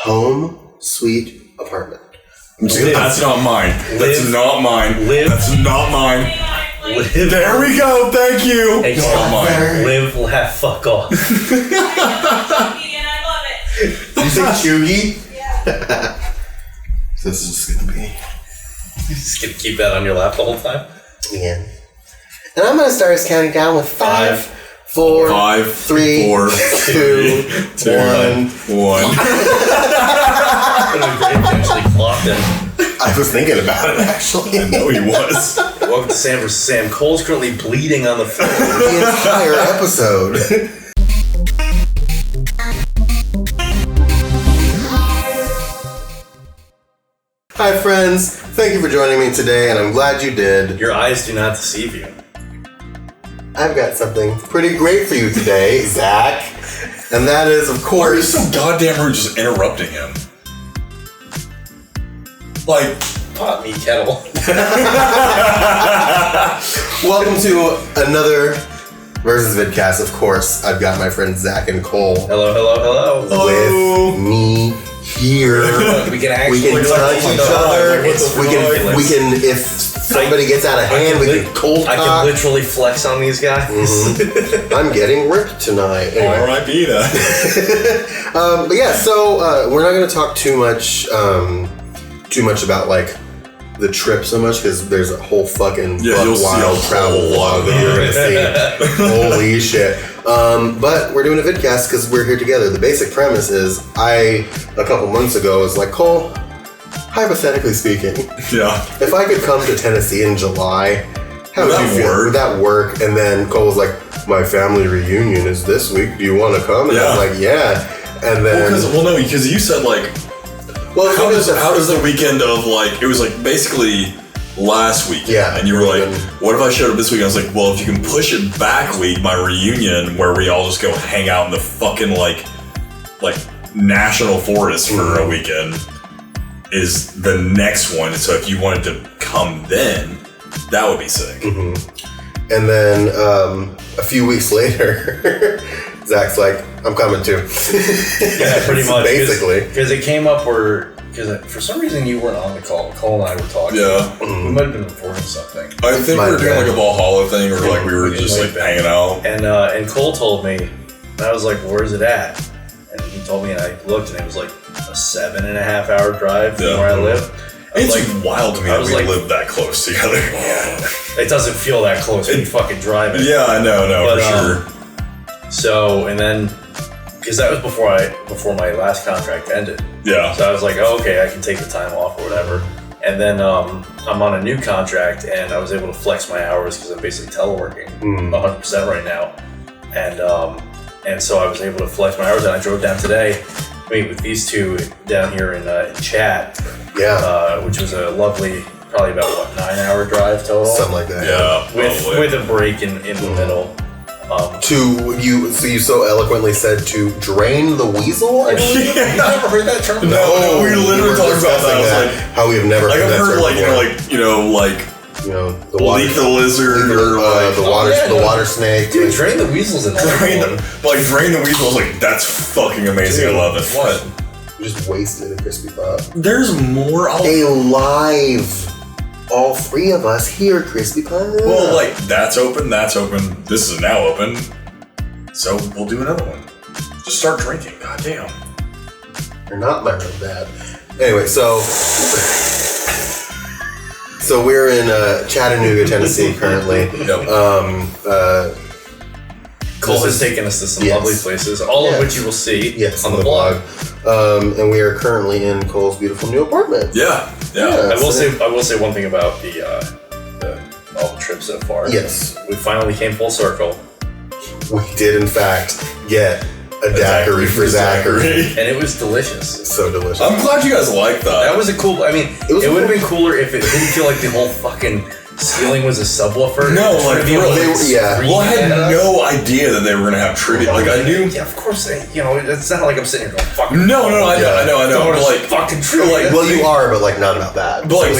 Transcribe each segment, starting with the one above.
home sweet apartment. That's not mine. That's not mine. That's not mine. There we go. Thank you. Hey, not mine. Live, laugh, fuck off. And I love it. You say chuggy? Yeah. This is just gonna be. You're just gonna keep that on your lap the whole time? Yeah. And I'm gonna start us counting down with 5, 4, 3, 2, 1. Actually clocked him. I was thinking about it actually. I know he was. Welcome to Sam vs. Sam. Cole's currently bleeding on the floor. The entire episode. Hi friends, thank you for joining me today, and I'm glad you did. Your eyes do not deceive you. I've got something pretty great for you today, Zach. And that is, of Why are you course... so goddamn rude just interrupting him? Like... Pot me kettle. Welcome to another Versus Vidcast. Of course, I've got my friends Zach and Cole Hello, hello, hello. with me here. We can actually touch each other. We can, if somebody gets out of hand, we can cold I cock. can literally flex on these guys. Mm-hmm. I'm getting ripped tonight. Anyway. R.I.P. that. But yeah, so we're not going to talk too much about like the trip so much because there's a whole fucking wild travel vlog that you're gonna see. Holy shit! But we're doing a vidcast because we're here together. The basic premise is a couple months ago was like, Cole, hypothetically speaking, if I could come to Tennessee in July, how would you feel? Would that work? And then Cole was like, my family reunion is this week. Do you want to come? And I was like, yeah. And then because you said like. Well, how does the weekend of like, it was like basically last weekend. Yeah. And you were like, what if I showed up this weekend? I was like, well, if you can push it back week, my reunion where we all just go hang out in the fucking like national forest for a weekend is the next one. So if you wanted to come then, that would be sick. Mm-hmm. And then a few weeks later, Zach's like, I'm coming too. Yeah, pretty much. Basically. Because it came up because for some reason you weren't on the call. Cole and I were talking. Yeah. We might have been recording something. I think we were doing like a Valhalla thing or like we were just like hanging out. And Cole told me, and I was like, where's it at? And he told me, and I looked, and it was like a 7.5 hour drive from where I live. It's like wild to me that we live that close together. Yeah. It doesn't feel that close when you fucking drive it. Yeah, I know, for sure. So, and then, because that was before my last contract ended. Yeah. So I was like, oh, okay, I can take the time off or whatever. And then I'm on a new contract, and I was able to flex my hours because I'm basically teleworking 100% right now. And so I was able to flex my hours, and I drove down today to meet with these two down here in Chat. Yeah. Which was a lovely, probably about 9-hour drive total. Something like that. Yeah. With a break in the middle. You so eloquently said to drain the weasel? You never heard that term? No, we literally talked about that. I was like, how we have never heard that term before. the water, leak the lizard or the water snake. Dude, drain the weasel's in drain the weasel. I was like, that's fucking amazing. Dude, I love it. What? You just wasted a crispy pop. There's more. All three of us here, crispy pie. Well, like that's open. This is now open. So we'll do another one. Just start drinking. God damn. You're not my real dad. Anyway, so we're in Chattanooga, Tennessee currently. Yep. Cole has taken us to some lovely places, all of which you will see on the blog. And we are currently in Cole's beautiful new apartment. Yeah. I will say one thing about all the trips so far. Yes. We finally came full circle. We did, in fact, get a daiquiri for Zachary. And it was delicious. So delicious. I'm glad you guys like that. That was a cool, it would have been cooler if it didn't feel like the whole fucking ceiling was a subwoofer. No, like Well, I had no idea that they were gonna have trivia. Like I knew. Yeah, of course. It's not like I'm sitting here going, "Fuck." No, I know. But, like fucking trivia. Like, well, you are, but like not about that. But like,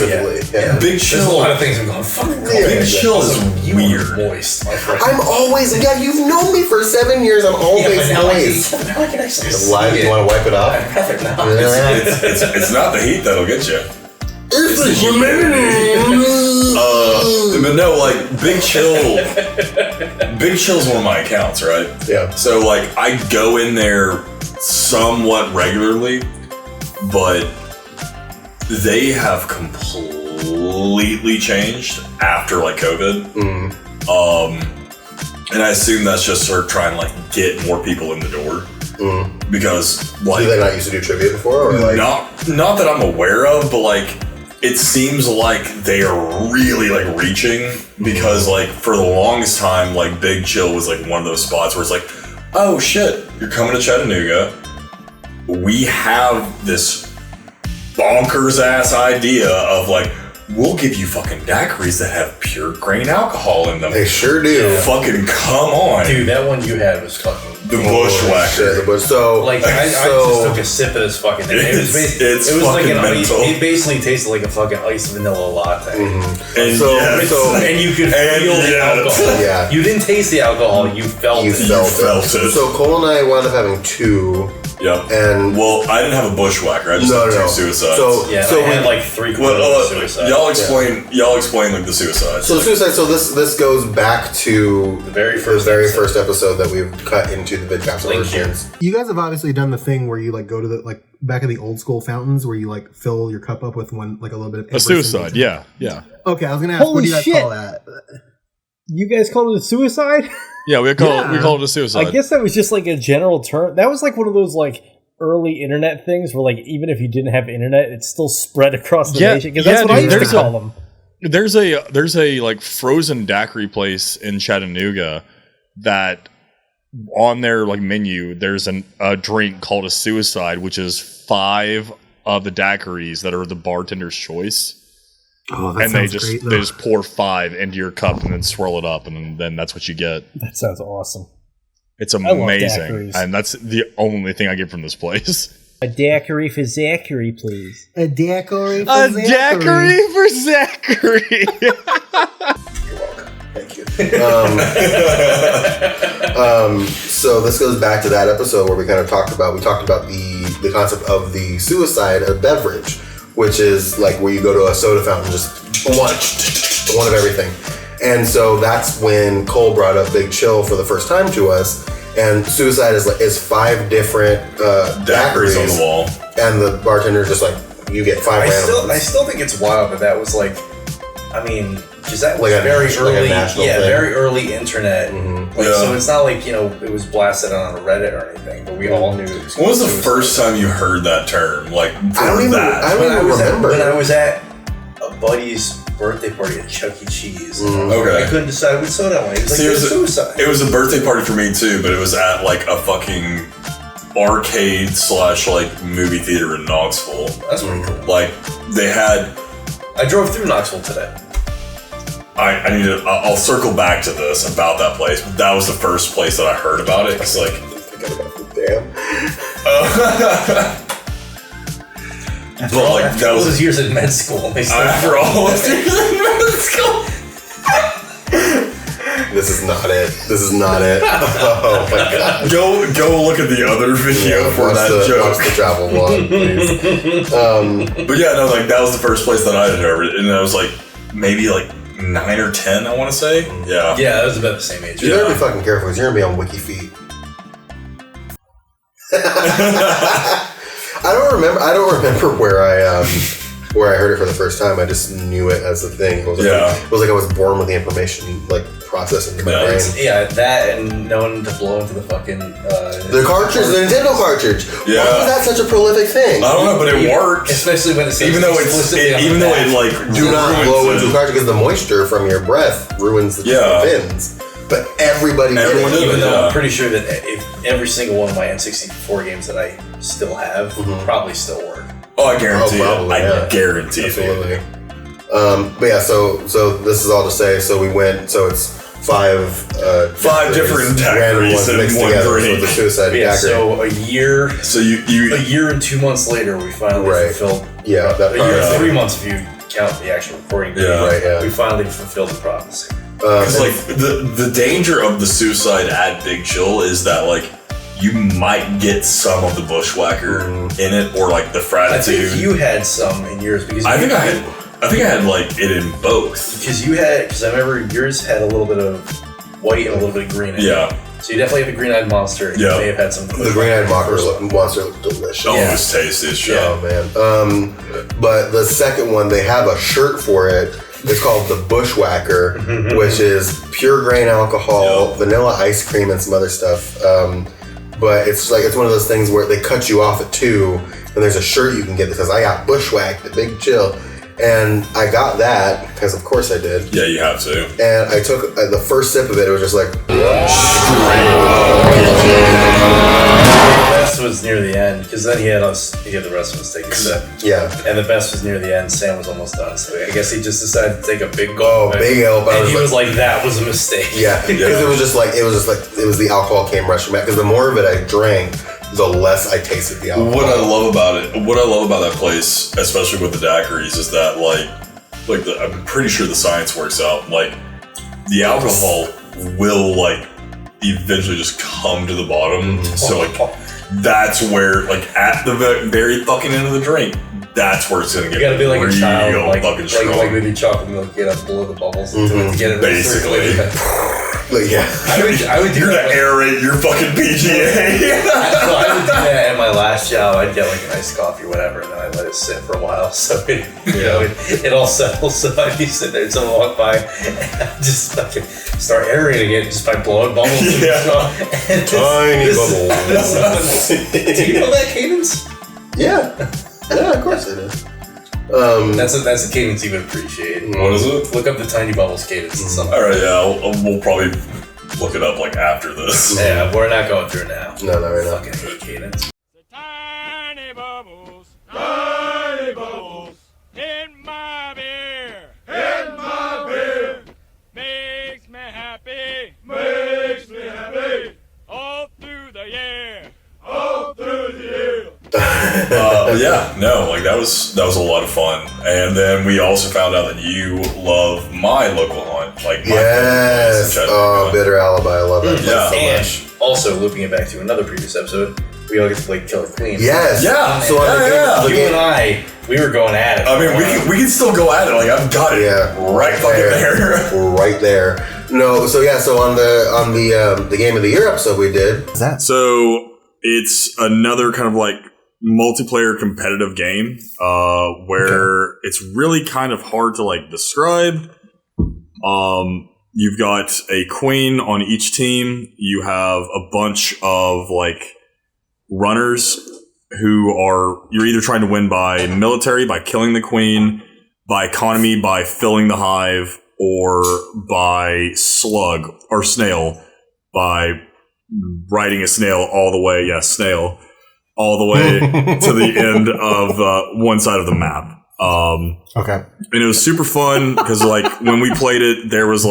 Big Chill. There's a lot of things I'm going. Fucking. Big Chill is weird. Moist, my friend. I'm always. Yeah, you've known me for 7 years. I'm always moist. Live, you want to wipe it off? It's not the heat that'll get you. It's the humidity. But no, like Big Chill's one of my accounts, right? Yeah. So like I go in there somewhat regularly, but they have completely changed after like COVID. And I assume that's just her trying to like get more people in the door. Because like, did they not used to do trivia before, or like not that I'm aware of, but like it seems like they are really like reaching, because like for the longest time, like Big Chill was like one of those spots where it's like, oh shit, you're coming to Chattanooga, we have this bonkers ass idea of like, we'll give you fucking daiquiris that have pure grain alcohol in them. They sure do. Yeah. Fucking come on. Dude, that one you had was fucking... The bushwacked. So, like, I just took a sip of this fucking thing. It was like an ice. It basically tasted like a fucking iced vanilla latte. And you could feel the alcohol. Yeah. You didn't taste the alcohol, you felt it. You felt it. So Cole and I wound up having two. Yep. And well, I didn't have a bushwhacker. I just had two suicides. So I had like 3 suicides. Y'all explain like the suicides. So the suicide. So this goes back to the very first episode that we've cut into the vidcast versions. You guys have obviously done the thing where you like go to the like back in the old school fountains where you like fill your cup up with one like a little bit of a suicide. Yeah. Okay, I was gonna ask, what do you guys call that? You guys called it a suicide? Yeah, we call it a suicide. I guess that was just like a general term. That was like one of those like early internet things where like even if you didn't have internet, it still spread across the nation. Because that's what I used to call them. There's a like frozen daiquiri place in Chattanooga that on their like menu there's a drink called a suicide, which is 5 of the daiquiris that are the bartender's choice. Oh, that and sounds they just pour 5 into your cup and then swirl it up, and then that's what you get. That sounds awesome. It's amazing, and that's the only thing I get from this place. A daiquiri for Zachary, please. A daiquiri for Zachary. A daiquiri for Zachary. You're welcome. Thank you. So this goes back to that episode where we talked about the concept of the suicide of beverage, which is like where you go to a soda fountain, just one of everything. And so that's when Cole brought up Big Chill for the first time to us. And suicide is 5 different daiquiris on the wall, and the bartender just like, you get 5 random ones. I still think it's wild that was like, I mean, because that was like very early, thing. very early internet. So it's not like it was blasted on Reddit or anything, but we all knew it was. When was the first time you heard that term? Like, I don't even remember. When I was at a buddy's birthday party at Chuck E. Cheese. Okay. I couldn't decide which soda I wanted. It was like suicide. It was a birthday party for me too, but it was at like a fucking arcade / like movie theater in Knoxville. That's pretty cool. Like they had. I drove through Knoxville today. I'll circle back to this about that place, but that was the first place that I heard about it. It's like, damn. After all those years in med school. After all those years in med school. This is not it. Oh my god. Go look at the other video for that joke. Watch the travel vlog, please. But yeah, no, like that was the first place that I had heard it, and I was like maybe like 9 or 10, I want to say. Yeah. Yeah, that was about the same age. You better be fucking careful because you're gonna be on WikiFeet. I don't remember where I heard it for the first time. I just knew it as a thing. It was like I was born with the information like processed into my brain. Yeah, that and knowing to blow into the fucking the cartridge, the Nintendo cartridge. Yeah. Why was that such a prolific thing? I don't know, but it worked. Especially when it's even though it like do not blow into the cartridge because the moisture from your breath ruins the pins. But everyone did it. Even though I'm pretty sure that if every single one of my N64 games that I still have probably still work. Oh, I guarantee it. I guarantee Absolutely. it. But yeah, so this is all to say. So we went. So it's five different daiquiris in one drink. The suicide daiquiri. So a year. So you a year and 2 months later, we finally fulfilled. Yeah, a year and 3 months if you count the actual recording. Yeah. We finally fulfilled the prophecy. Because like the danger of the suicide at Big Chill is that like you might get some of the bushwhacker in it, or like the fratitude. I think you had some in yours because I think I had like it in both. Because I remember yours had a little bit of white and a little bit of green in it. So you definitely have the green-eyed monster. You may have had some. The green-eyed monster looked delicious. Oh, it was tasty as shit. Oh man. But the second one, they have a shirt for it. It's called the Bushwhacker, which is pure grain alcohol, vanilla ice cream, and some other stuff. But it's one of those things where they cut you off at 2, and there's a shirt you can get that says "I got Bushwhacked at Big Chill." And I got that, because of course I did. Yeah, you have to. And I took the first sip of it, it was just like... The best was near the end, because then he had the rest of us take a sip. Yeah. And the best was near the end. Sam was almost done, so I guess he just decided to take a big gulp. Big gulp. And he was like, that was a mistake. Yeah, because it was the alcohol came rushing back, because the more of it I drank, the less I tasted the alcohol. What I love about that place, especially with the daiquiris, is that I'm pretty sure the science works out. Like the alcohol will like eventually just come to the bottom. So like that's where at the very fucking end of the drink, that's where it's gonna get. You gotta be like a child, like maybe chocolate milk, get up below the bubbles to get it. Basically. Yeah, I would do You're that. Gonna aerate your fucking PGA. So I would do that at my last job. I'd get like an iced coffee or whatever, and then I'd let it sit for a while, so it all settles. So I'd be sitting there, and someone walk by, and I'd just fucking start aerating it just by blowing bubbles. Tiny bubbles. Do you know that cadence? Yeah, of course I do. That's a cadence you would appreciate. What is it? Look up the tiny bubbles cadence. All right, we'll probably look it up after this. Yeah, we're not going through it now. No, right now. Fucking hate cadence. Tiny bubbles in my beer, makes me happy, all through the year. That was a lot of fun. And then we also found out that you love my local hunt, yes. Bitter Alibi, I love that so much. Also, looping it back to another previous episode, we all get to play Killer Queen. Yes. Yeah. So you and I, we were going at it. I mean, we can still go at it. I've got it. Right fucking there. Right there. No. So yeah. So on the Game of the Year episode we did. What's that? So it's another kind of multiplayer competitive game where it's really kind of hard to describe. You've got a queen on each team. You have a bunch of runners who you're either trying to win by military, by killing the queen, by economy, by filling the hive, or by slug or snail, by riding a snail all the way. Snail. All the way to the end of one side of the map. Okay. And it was super fun because when we played it, there was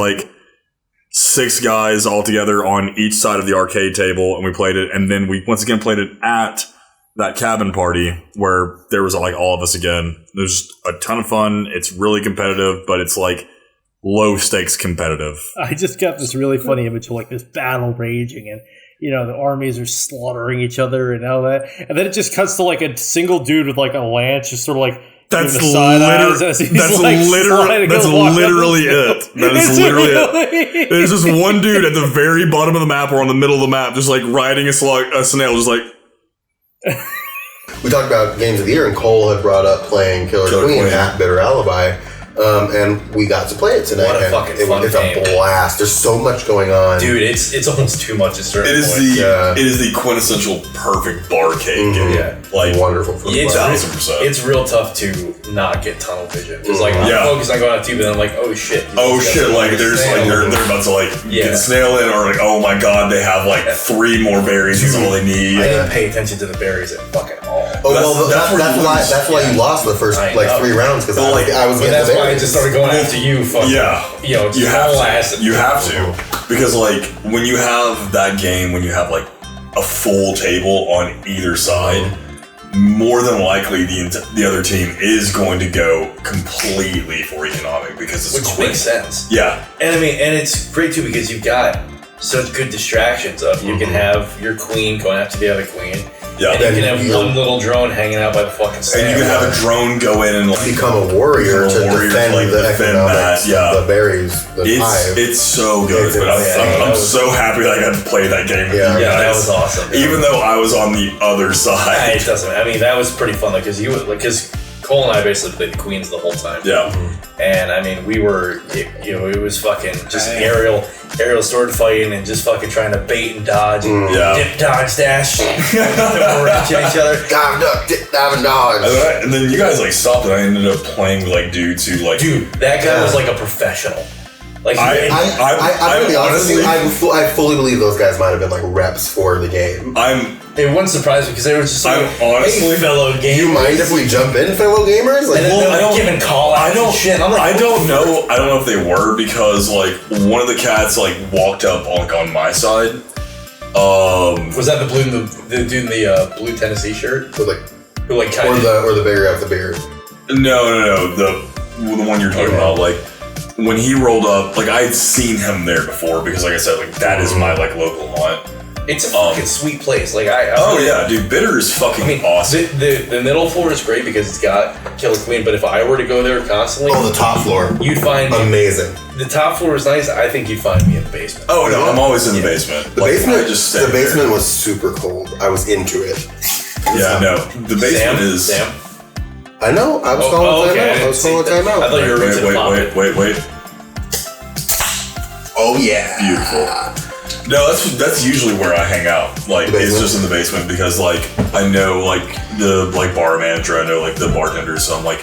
6 guys all together on each side of the arcade table, and we played it. And then we once again played it at that cabin party where there was all of us again. It was a ton of fun. It's really competitive, but it's low stakes competitive. I just got this really funny image of this battle raging, and the armies are slaughtering each other and all that. And then it just cuts to a single dude with a lance, just sort of that's literally it. That is literally it. There's just one dude at the very bottom of the map or on the middle of the map, just riding a snail, just We talked about Games of the Year, and Cole had brought up playing Killer Queen at Bitter Alibi. And we got to play it tonight. What a fucking fun It's game. a blast. There's so much going on. Dude, it's almost too much at certain points. It is the quintessential perfect barcade game. Yeah. Wonderful for the 1,000%. It's real tough to not get tunnel vision. Because I'm focused on going out too, but then I'm oh shit. They're about to get the snail in, or oh my god, they have 3 more berries is all they need. I didn't pay attention to the berries at fucking all. Oh well, that's why you lost the first like 3 rounds because I was. But that's why I just started going after you. Yeah, you know, you have to. You have to because like when you have that game, when you have like a full table on either side, more than likely the other team is going to go completely for economic because it's which makes sense. Yeah, and I mean, and it's great too because you've got such good distractions of you can have your queen going after the other queen. Yeah. And you can have one little drone hanging out by the fucking stand. And you can have a drone go in and like become a warrior to defend the economics, the berries, the hive. It's so good. But I'm so happy that I got to play that game with you guys. Yeah, that was awesome. Even though I was on the other side. It doesn't. I mean, that was pretty fun because Cole and I basically played the queens the whole time. Yeah. And I mean, we were, it was fucking just Ariel started fighting and just fucking trying to bait and dodge and dip, dodge, dash. We're at each other. Dive, duck, dip, dive, and dodge. And then you guys like stopped and I ended up playing with like dudes who like. Dude, that guy was like a professional. Like I'm gonna be honest with you, I fully believe those guys might have been like reps for the game. It wouldn't surprise me because they were just like, honestly, fellow gamers. You mind if we jump in, fellow gamers? Like, and then I don't giving call out. Shit. I'm like, I don't know. I don't know if they were because like one of the cats like walked up on my side. Was that the dude in the blue Tennessee shirt? Or the bear out the beard? No. The one you're talking about, like. When he rolled up, like I had seen him there before because, like I said, like that is my like local haunt. It's a fucking sweet place. Like dude, Bitter is fucking awesome. The middle floor is great because it's got Killer Queen. But if I were to go there constantly, the top floor, you'd find amazing. The top floor is nice. I think you'd find me in the basement. Oh no, I'm always in the basement. The basement was super cold. I was into it. The basement is. Sam? I know. I was calling time out. I was calling time out. I thought you were wait. Oh yeah. Beautiful. No, that's usually where I hang out. Like it's just in the basement because like I know like the like bar manager, I know like the bartender, so I'm like,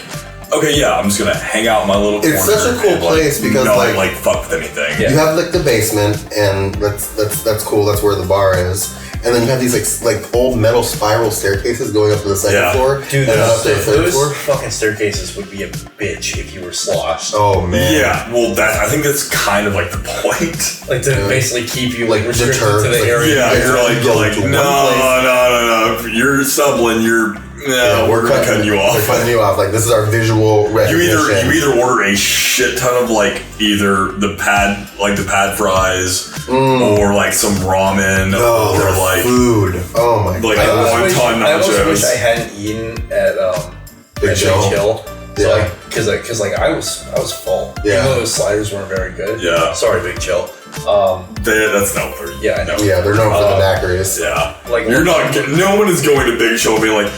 okay, yeah, I'm just gonna hang out in my little corner. It's such a cool place because like fuck with anything. You have like the basement and that's cool, that's where the bar is. And then you have these like old metal spiral staircases going up to the second floor. Dude, those fucking staircases would be a bitch if you were sloshed. Oh man. Yeah, well I think that's kind of like the point. Like to basically keep you like restricted deterred to the area. Yeah, you're like no. You're stumbling, we're cutting you off. We're cutting you off. Like this is our visual recognition. You either order a shit ton of like either the pad fries or like some ramen or like food. Oh my god! Like wonton nachos. I almost wish I hadn't eaten at Big Chill. So because I was full. Yeah. Even though those sliders weren't very good. Yeah. Sorry, Big Chill. That's not fair. Yeah, I know. Yeah, they're known for the daiquiris. Yeah. Like you're not. No one is going to Big Chill and be like,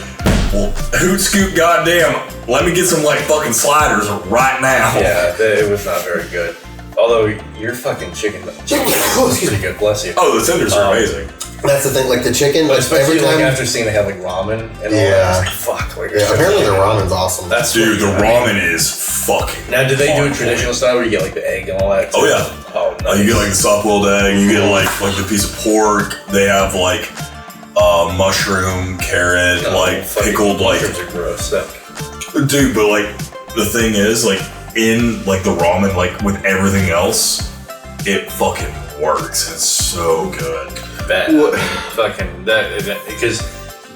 well, hoot scoop, goddamn, let me get some like fucking sliders right now. Yeah, it was not very good. Although your fucking chicken was pretty good, bless you. Oh, the tenders are amazing. That's the thing, like the chicken, but especially every time like after seeing they have like ramen and all that, I was like, fuck. Like, apparently the ramen's awesome. Dude, the ramen is fucking. Now, do they do a traditional style where you get like the egg and all that? Oh yeah. Oh no. You get like the soft-boiled egg. You get like the piece of pork. They have like mushroom, carrot, like pickled like. Mushrooms are gross. Dude, but like the thing is like in like the ramen like with everything else, it fucking works. It's so good. Fucking that because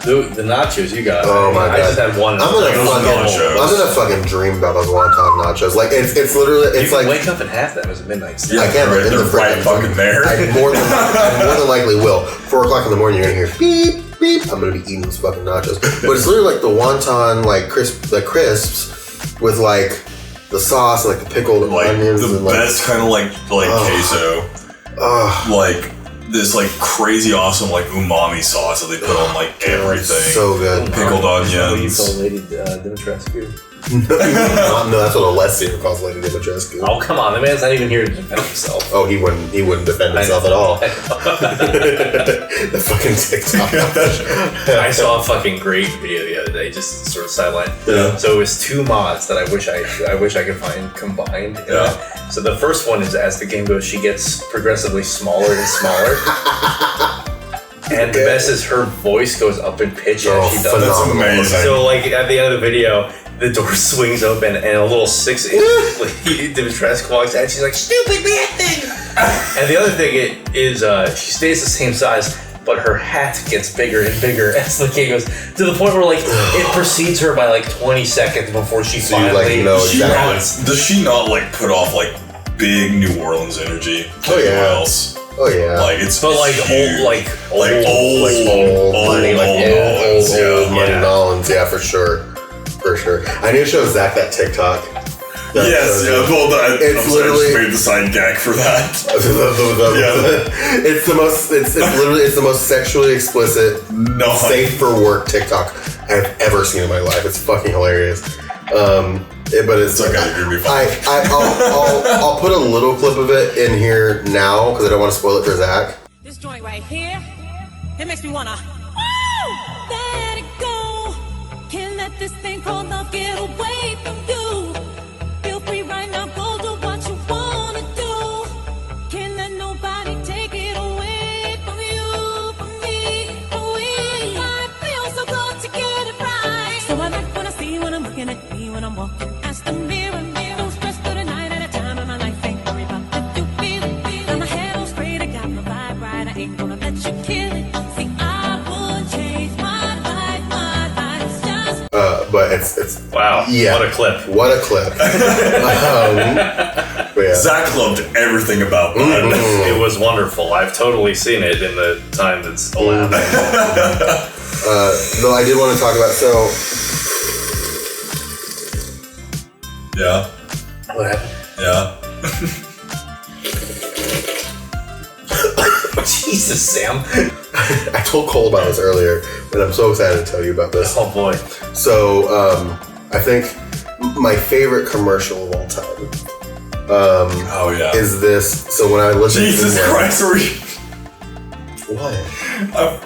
the nachos you got. Oh my god! I just had one. I'm gonna fucking dream about those wonton nachos. Like it's literally you can wake up and have them as a midnight snack. I can't. They're right fucking there. I more than likely will. 4 o'clock in the morning, you're gonna hear beep beep. I'm gonna be eating those fucking nachos. But it's literally like the wonton crisps with like the sauce and like the pickled onions. The and best kind of like queso. Like this like crazy awesome like umami sauce that they put on like everything. So good. Pickled onions. You told Lady Dimitrescu. No, that's what Alessio calls Lady Dimitrescu. Oh come on, the man's not even here to defend himself. Oh, he wouldn't defend himself at all. The fucking TikTok. I saw a fucking great video the other day, just sort of sideline. Yeah. So it was 2 mods that I wish I could find combined. Yeah. So the first one is as the game goes, she gets progressively smaller and smaller. And the best is her voice goes up in pitch as she does it. That's amazing. So, like, at the end of the video, the door swings open and a little 6-inch lady Dimitrescu walks out. She's like, "Stupid man thing!" And the other thing is, she stays the same size, but her hat gets bigger and bigger as the game goes, to the point where, like, it precedes her by, like, 20 seconds before she finally... Does she not, like, put off, like, big New Orleans energy? Oh, yeah. Else? Oh, yeah. Like, it's But, like, huge. old money Nolans, yeah, for sure. For sure. I need to show Zach that TikTok. Yes, it's literally made the side gag for that. It's the most sexually explicit, safe for work TikTok I've ever seen in my life. It's fucking hilarious. But it's okay. You're gonna be fine. I'll put a little clip of it in here now because I don't want to spoil it for Zach. This joint right here, it makes me wanna let it go. Can't let this thing called love get away from you. Feel free right now, go do what you wanna do. Can't let nobody take it away from you, from me, from we. I feel so good to get it right. So I like when I see when I'm looking at me when I'm walking past the mirror. Don't stress for the night at a time in my life. Ain't worry about if you feel it. Got my head on straight, I got my vibe right. I ain't gonna let you kill it. See, I would change my life. But it's wow, yeah, what a clip. But yeah. Zach loved everything about that. It was wonderful. I've totally seen it in the time that's elapsed. Though I did want to talk about yeah. What happened? Yeah. Jesus, Sam. I told Cole about this earlier, and I'm so excited to tell you about this. Oh boy. So, I think my favorite commercial of all time is this. So when I listen Jesus to Christ, what?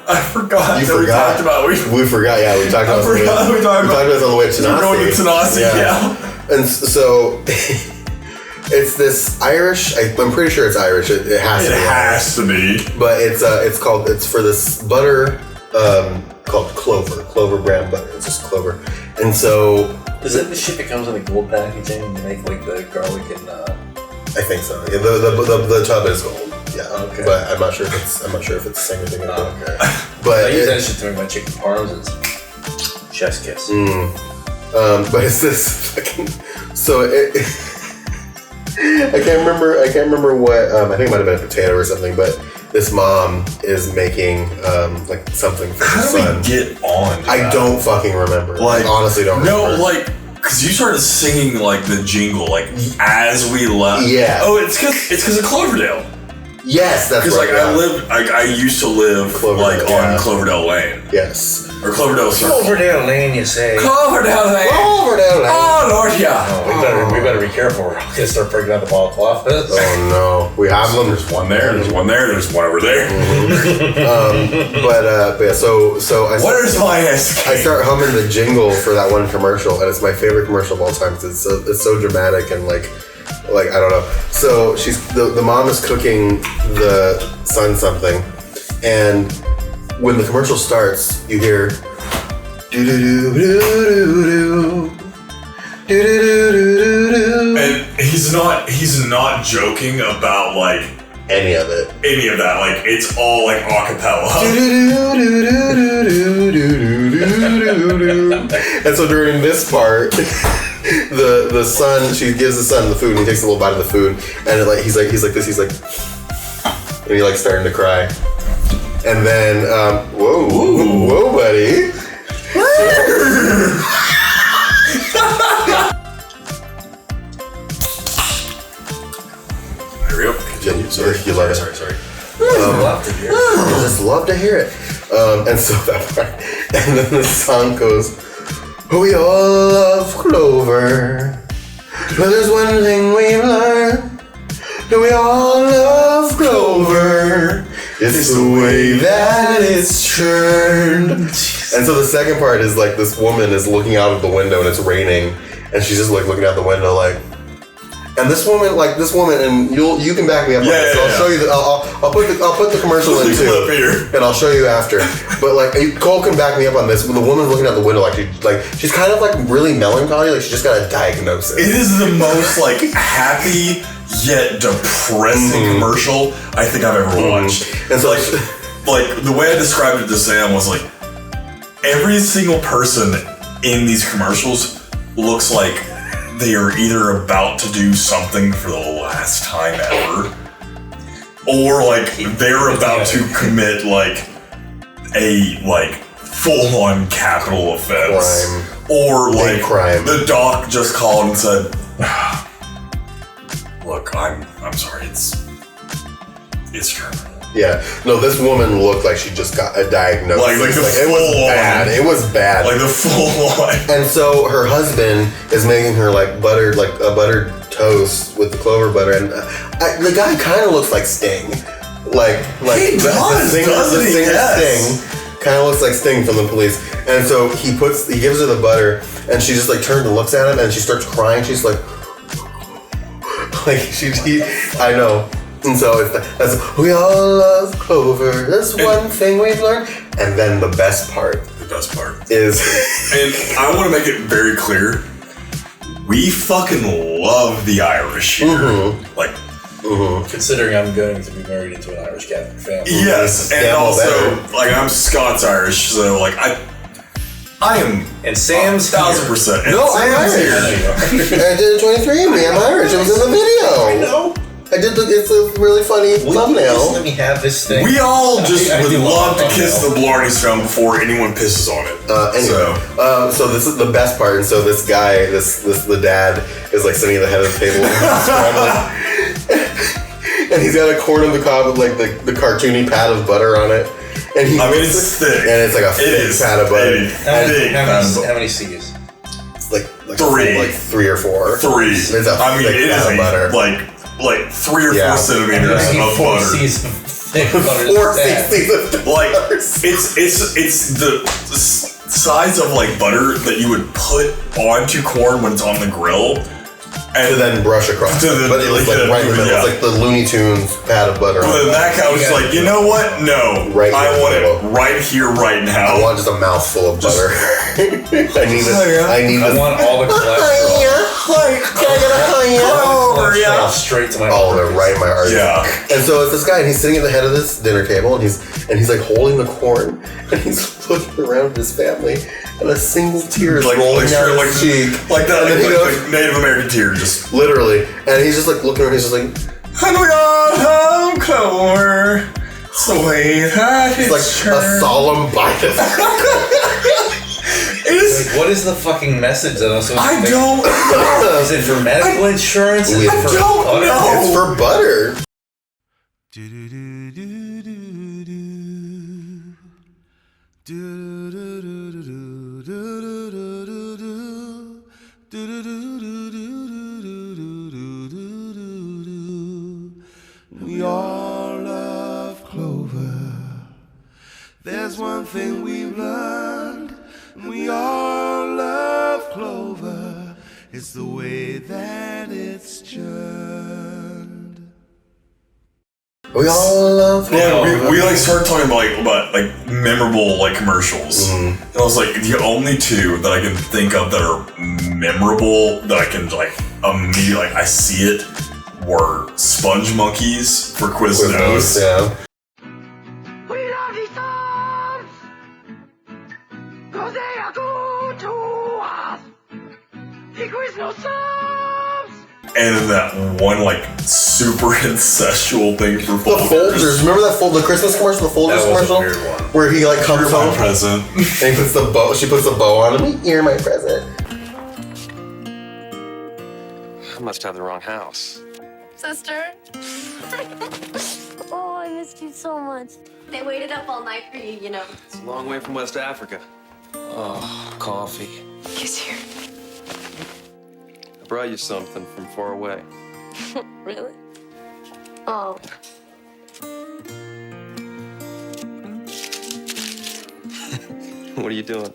I forgot. You that forgot. We talked about we forgot. Yeah, we talked about. We talked about this on the way to Tanasi. Going to Tanasi, yeah. And so it's this Irish. I'm pretty sure it's Irish. It has to be. It has to be. But it's for this butter called Clover brand butter. It's just Clover. And so is that the shit that comes in a gold packaging and they make like the garlic and I think so. Yeah, the tub is gold. Yeah. Okay. But I'm not sure if it's the same thing. Okay. But I use that shit to make my chicken parms. It's chef's kiss. But it's this fucking I can't remember what I think it might have been a potato or something, but this mom is making like something for her son. How do we get on? I don't fucking remember. Like, honestly, don't remember. No, like, because you started singing like the jingle like as we left. Yeah. Oh, it's because of Cloverdale. Yes, that's right. Because I used to live on Cloverdale Lane. Yes. Or Cloverdale Circle. Cloverdale Lane, you say? Cloverdale Lane. Cloverdale Lane. Oh Lord, yeah. Oh, we better be careful. We're gonna start breaking out the ball of cloth. Oh no, we have them. There's one there. There's one there. There's one over there. But yeah. So where's my escape? I start humming the jingle for that one commercial, and it's my favorite commercial of all time because it's so dramatic and like I don't know. So the mom is cooking the son something, and when the commercial starts, you hear do do do do do do do. And he's not joking about like any of that. Like it's all like a cappella. And so during this part, the son, she gives the son the food, and he takes a little bite of the food, and he's like this, and he like starting to cry, and then whoa buddy. Hurry up. Sorry. I just love to hear it. And so that part, and then the song goes, we all love Clover, but there's one thing we've learned, that we all love Clover, it's the way that it's churned. And so the second part is like this woman is looking out of the window and it's raining, and she's just like looking out the window like, And this woman, and you can back me up on this. So I'll show you. I'll put the commercial in too, and I'll show you after. But like Cole can back me up on this. The woman's looking out the window, she's kind of like really melancholy, like she just got a diagnosis. It is the most like happy yet depressing commercial I think I've ever watched. And so like the way I described it to Sam was like every single person in these commercials looks like they are either about to do something for the last time ever, or like they're about to commit like a like full-on capital offense, or like the doc just called and said, "Look, I'm sorry, it's terminal." Yeah, no, this woman looked like she just got a diagnosis. It was bad. It was bad. Like the full on. And so her husband is making her like buttered toast with the clover butter, and the guy kind of looks like Sting. He does, doesn't he? Sting kind of looks like Sting from the Police. And so he gives her the butter, and she just like turns and looks at him, and she starts crying. She's like I know. And so that's we all love Clover. That's one thing we've learned. And then the best part is, and I want to make it very clear, we fucking love the Irish here. Considering I'm going to be married into an Irish Catholic family. Yes, and also like I'm Scots Irish, so like I am, and Sam's 1,000%. No, I'm Irish. I did 23andMe. I'm Irish. It was in the video. I know. It's a really funny thumbnail. Just let me have this thing. We all just would love to kiss the Blarney Stone before anyone pisses on it. So this is the best part. And so this guy, the dad, is like sitting at the head of the table, and he's got a corn on the cob with like the cartoony pat of butter on it. And it's thick. And it's like a thick pat of butter. How many C's? Like 3. Like 3 or 4. 3. It's a thick pat of butter. Like 3 or 4 centimeters of butter. 4 C's of thick butter. 4 C's of like it's the size of like butter that you would put onto corn when it's on the grill, and then brush across. But it was like right in the middle. It's like the Looney Tunes pat of butter. But then that guy was like, you know what? No, I want it right here, right now. I want just a mouthful of butter. I want all the cholesterol. Straight to my arteries. Right in my arteries. Yeah. And so it's this guy, and he's sitting at the head of this dinner table, and he's like holding the corn, and he's looking around at his family, and a single tear is rolling down his cheek, like that, like Native American tear, just literally. And he's just like looking around, he's just like, and we all have Clover. It's the way that it's like a solemn bite. What is the fucking message that I'm supposed to I don't know. Is it for medical insurance? I don't know. It's for butter. We all love Clover. There's one thing we've learned. We all love Clover. It's the way that it's churned. We all love Clover. Yeah, we like started talking about memorable like commercials. And I was like, the only 2 that I can think of that are memorable that I can like immediately like I see it were Sponge Monkeys for Quiznos. Yeah. We love these songs, 'cause they are good to us. The Quiznos songs. And then that one like super incestual thing for The Folgers. Remember the Christmas commercial, the Folgers commercial? Weird one. Where he like comes home. Present. And he puts the bow. She puts the bow on him. You're my present. I must have the wrong house. Sister. Oh, I missed you so much. They waited up all night for you, you know. It's a long way from West Africa. Oh, coffee. Kiss here. I brought you something from far away. Really? Oh. What are you doing?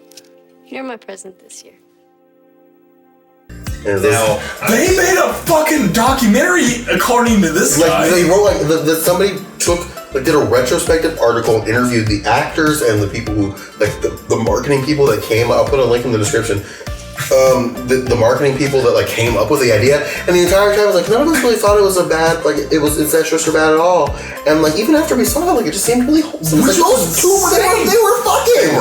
You're my present this year. Now, they made a fucking documentary according to this guy. They wrote somebody did a retrospective article, interviewed the actors and the people who the marketing people that came. I'll put a link in the description. The marketing people that came up with the idea, and the entire time I was like, none of us really thought it was a bad, it was incestuous or bad at all. And even after we saw it, it just seemed really wholesome. They were fucking.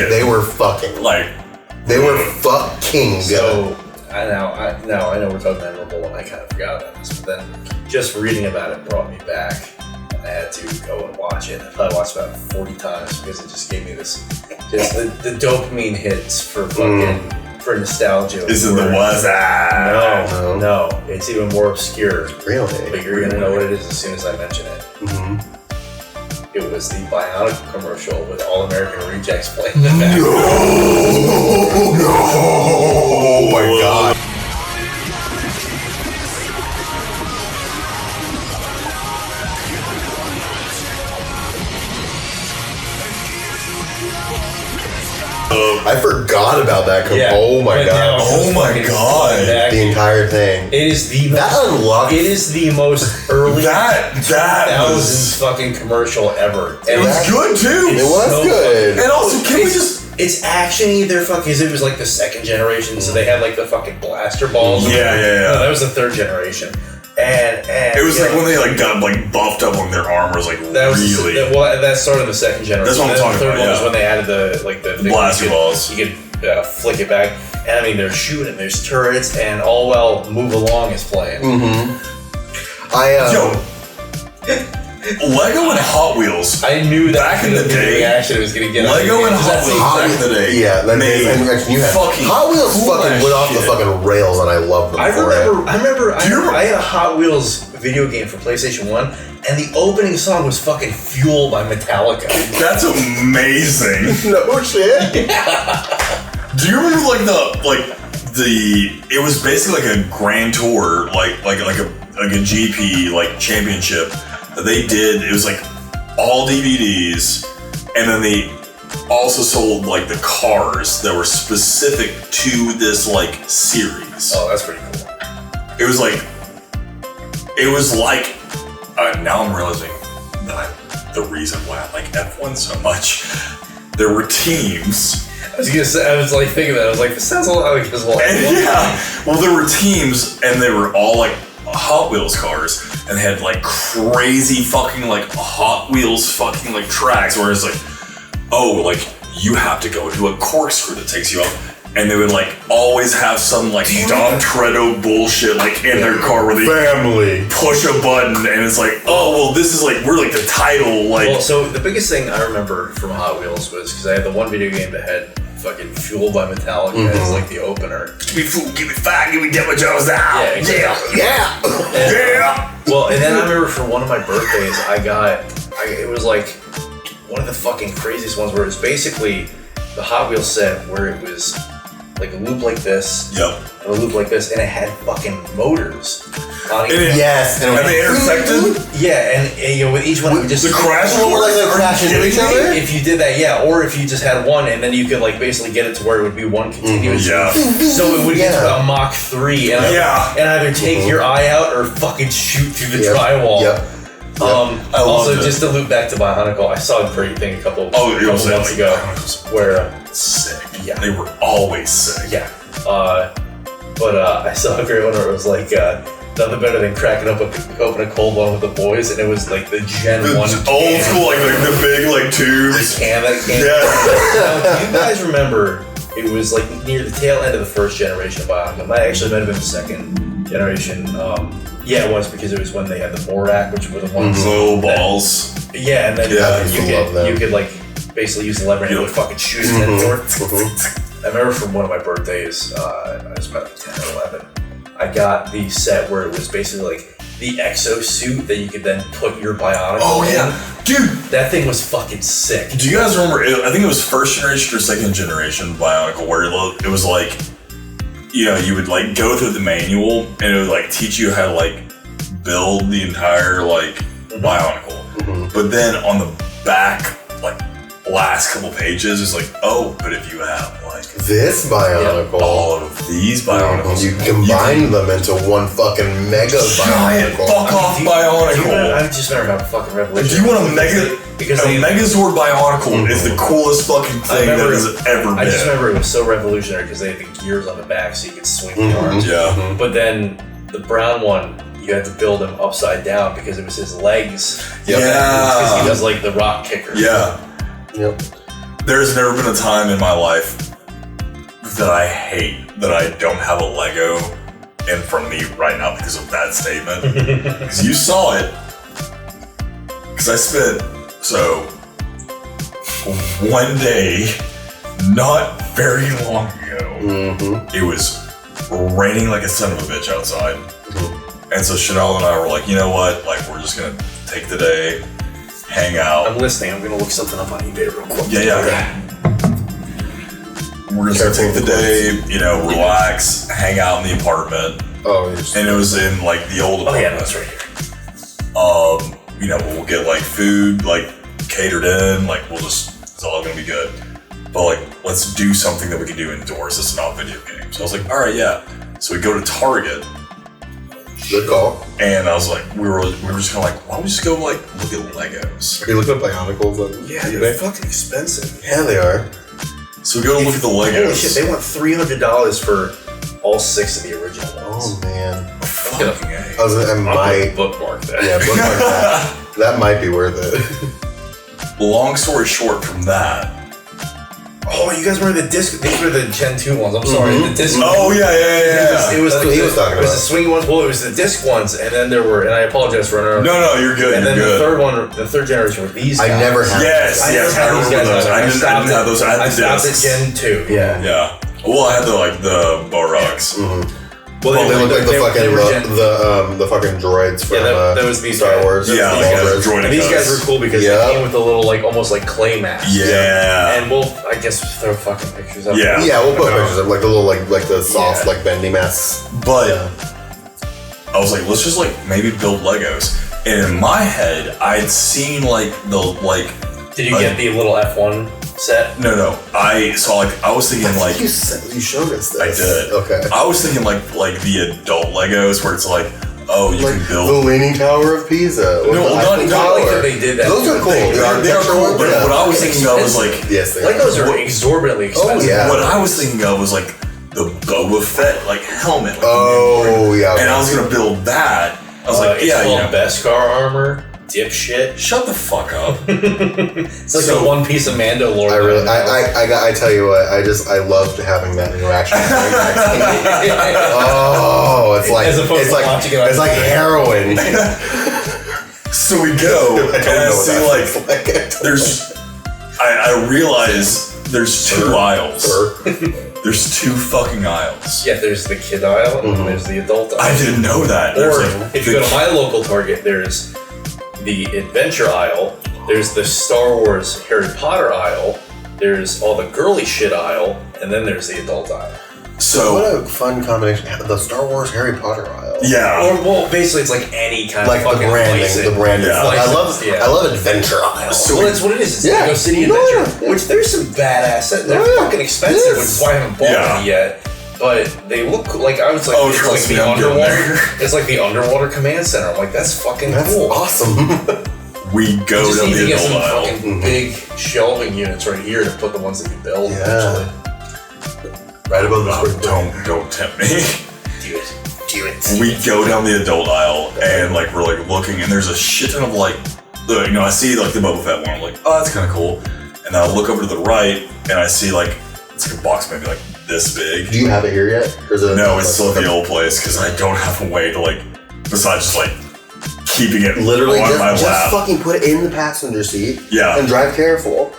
They were fucking. So I know we're talking memorable, and I kind of forgot about this, but then just reading about it brought me back. I had to go and watch it. I probably watched about 40 times because it just gave me this, the dopamine hits for fucking. For nostalgia. Is it the WhatsApp? No. It's even more obscure. Really? But you're gonna know what it is as soon as I mention it. Mm-hmm. It was the Bionicle commercial with All American Rejects playing in the back. No! Oh my god. I forgot about that. Oh my god! Oh my god! The entire thing. It is the It is the most early 2000s fucking commercial ever. It was good too. It was good. And also, can we just? It's actiony. They're fucking. It was the second generation, so they had the fucking blaster balls. Yeah. No, that was the third generation. And it was when they got buffed up on their armor. That started in the second generation. That's what I'm talking about. The third one was when they added the blaster balls. You could flick it back, and I mean they're shooting. There's turrets, and all well, Move Along is playing. Lego and Hot Wheels. I knew that back in the day. Reaction it was gonna get. Lego and Hot Wheels back in the day. Yeah, Hot Wheels fucking went off the fucking rails, and I loved them. I remember. I had a Hot Wheels video game for PlayStation 1, and the opening song was fucking "Fuel" by Metallica. That's amazing. No shit. Yeah. Do you remember it was basically a grand tour, like a GP championship. They did, it was all DVDs, and then they also sold the cars that were specific to this series. Oh, that's pretty cool. It was now I'm realizing that the reason why I like F1 so much, there were teams. I was gonna say, I was thinking that, I was this sounds a lot like this one. Yeah, well there were teams, and they were all Hot Wheels cars, and they had crazy fucking Hot Wheels fucking tracks where it's you have to go to a corkscrew that takes you up, and they would always have some Dom Toretto bullshit in their car where they push a button and it's this is we're the title Well, so the biggest thing I remember from Hot Wheels was because I had the one video game that had fucking Fuel by Metallica as the opener. Give me food, give me fire, give me Get My Jones out. Yeah, exactly. Yeah. Well, and then I remember for one of my birthdays, it was one of the fucking craziest ones where it was basically the Hot Wheels set where it was a loop like this. Yep. And a loop like this, and it had fucking motors. Yes. And they intersected? Yeah, and with each one you just... The crash into each other? If you did that, yeah. Or if you just had one, and then you could basically get it to where it would be one continuous. Yeah. So it would get to a Mach 3 and either take your eye out or fucking shoot through the drywall. Yep. Also, just to loop back to Bionicle, I saw a great thing a couple months ago where sick. Yeah, they were always sick. Yeah, but I saw a great one where it was nothing better than cracking open a cold one with the boys, and it was the Gen 1 old school, the big tubes. The can that came. Yeah. Now, do you guys remember? It was near the tail end of the first generation of Bionicle. It might have been the second generation. Yeah, it was because it was when they had the Borak, which were the ones little balls. Yeah, and then you could basically use the lever and it would fucking shoot it north. I remember from one of my birthdays, I was about 10 or 11. I got the set where it was basically the exosuit that you could then put your Bionicle in. Dude, that thing was fucking sick. Do you guys remember? I think it was first generation or second generation Bionicle, where it was you would go through the manual and it would teach you how to build the entire Bionicle. But then on the back last couple pages is like, oh, but if you have like this Bionicle, all of these Bionicles, you combine them into one fucking mega Bionicle. Fuck off Bionicle. I just never have a fucking revelation. If you want a Megazord Bionicle is the coolest fucking thing that has ever been. I just remember it was so revolutionary because they had the gears on the back so you could swing the arms. Yeah. But then the brown one, you had to build him upside down because it was his legs. Yeah. Because he was like the rock kicker. Yeah. Yep. There's never been a time in my life that I hate that I don't have a Lego in front of me right now because of that statement. Because you saw it. Because I spent, one day, not very long ago, it was raining like a son of a bitch outside. And so Chanel and I were like, you know what? Like, we're just going to take the day, hang out. I'm listening. I'm going to look something up on eBay real quick. Yeah. We're just going to take the day, relax, hang out in the apartment. Oh, and it was in, like, the old apartment. Oh, yeah, that's right here. We'll get, like, food, like, catered in. Like, it's all going to be good. But, like, let's do something that we can do indoors that's not video games. So I was like, all right, yeah. So we go to Target. Good call. And I was like, we were just kind of like, why don't we just go like look at Legos? Are you looking at Bionicles? Yeah, they're fucking expensive. Yeah, they are. So we go to look at the Legos. Holy shit, they want $300 for all 6 of the original ones. Oh man. Fucking A. I might bookmark that. Yeah, bookmark that. That might be worth it. Long story short from that. Oh, you guys remember the disc? These were the Gen 2 ones. I'm sorry, the disc. Oh yeah. It was he was talking about. It was the swing ones. Well, it was the disc ones, and then there were. And I apologize for interrupting. No, you're good. And you're then good. the third generation were these guys. I never had. Yes, I remember those. I didn't have those. I I stopped at Gen 2. Yeah. Yeah. Well, I had the Borox. Well, they look like the fucking droids from that was these Star Wars. Yeah, and these guys were cool because they came with a little almost like clay mask. Yeah. And we'll I guess throw fucking pictures up. Yeah. Yeah, we'll put pictures of like the little like the soft like bendy masks. But I was like, let's just like maybe build Legos. And in my head, I'd seen like the like. Did you get the little F1 set? No. I was thinking like you showed us this. I did. Okay. I was thinking like the adult Legos where it's like, oh, you can build the Leaning Tower of Pisa. No, not like that they did that. Those are cool. They are cool. But what I was thinking of was like, yes, Legos are exorbitantly expensive. Oh yeah. What I was thinking of was like the Boba Fett like helmet. Like, yeah. And I was gonna build that. I was like, it's called Beskar armor. Dipshit. Shut the fuck up. It's like a one piece of Mandalorian. I tell you what, I loved having that interaction. Oh, it's like heroin. So we go, and I see like I realize there's 2 aisles. There's 2 fucking aisles. Yeah, there's the kid aisle and then there's the adult aisle. I didn't know that. Or if you go to my local Target, there's the adventure aisle, there's the Star Wars Harry Potter aisle, there's all the girly shit aisle, and then there's the adult aisle. So what a fun combination! The Star Wars Harry Potter aisle. Yeah. Well, basically, it's like any kind like of fucking the branding. Yeah. I love adventure aisle. Well, that's what it is. It's Lego City Adventure, which there's some badass. They're fucking expensive, which is why I haven't bought any yet. But they look like I was like, it's like the underwater. It's like the underwater command center. I'm like, that's fucking cool. Awesome. We go just down need to the get some aisle. fucking big shelving units right here to put the ones that you build. Eventually. Right above the don't tempt me. Do it. We go down the adult aisle and like we're like looking and there's a shit ton of like I see like the Boba Fett one. I'm like, oh, that's kind of cool. And then I look over to the right and I see like it's like a box maybe like this big. Do you have it here yet? Or is it no, it's still at the old place because I don't have a way to like besides just like keeping it literally on my lap. Just fucking put it in the passenger seat. Yeah. And drive careful.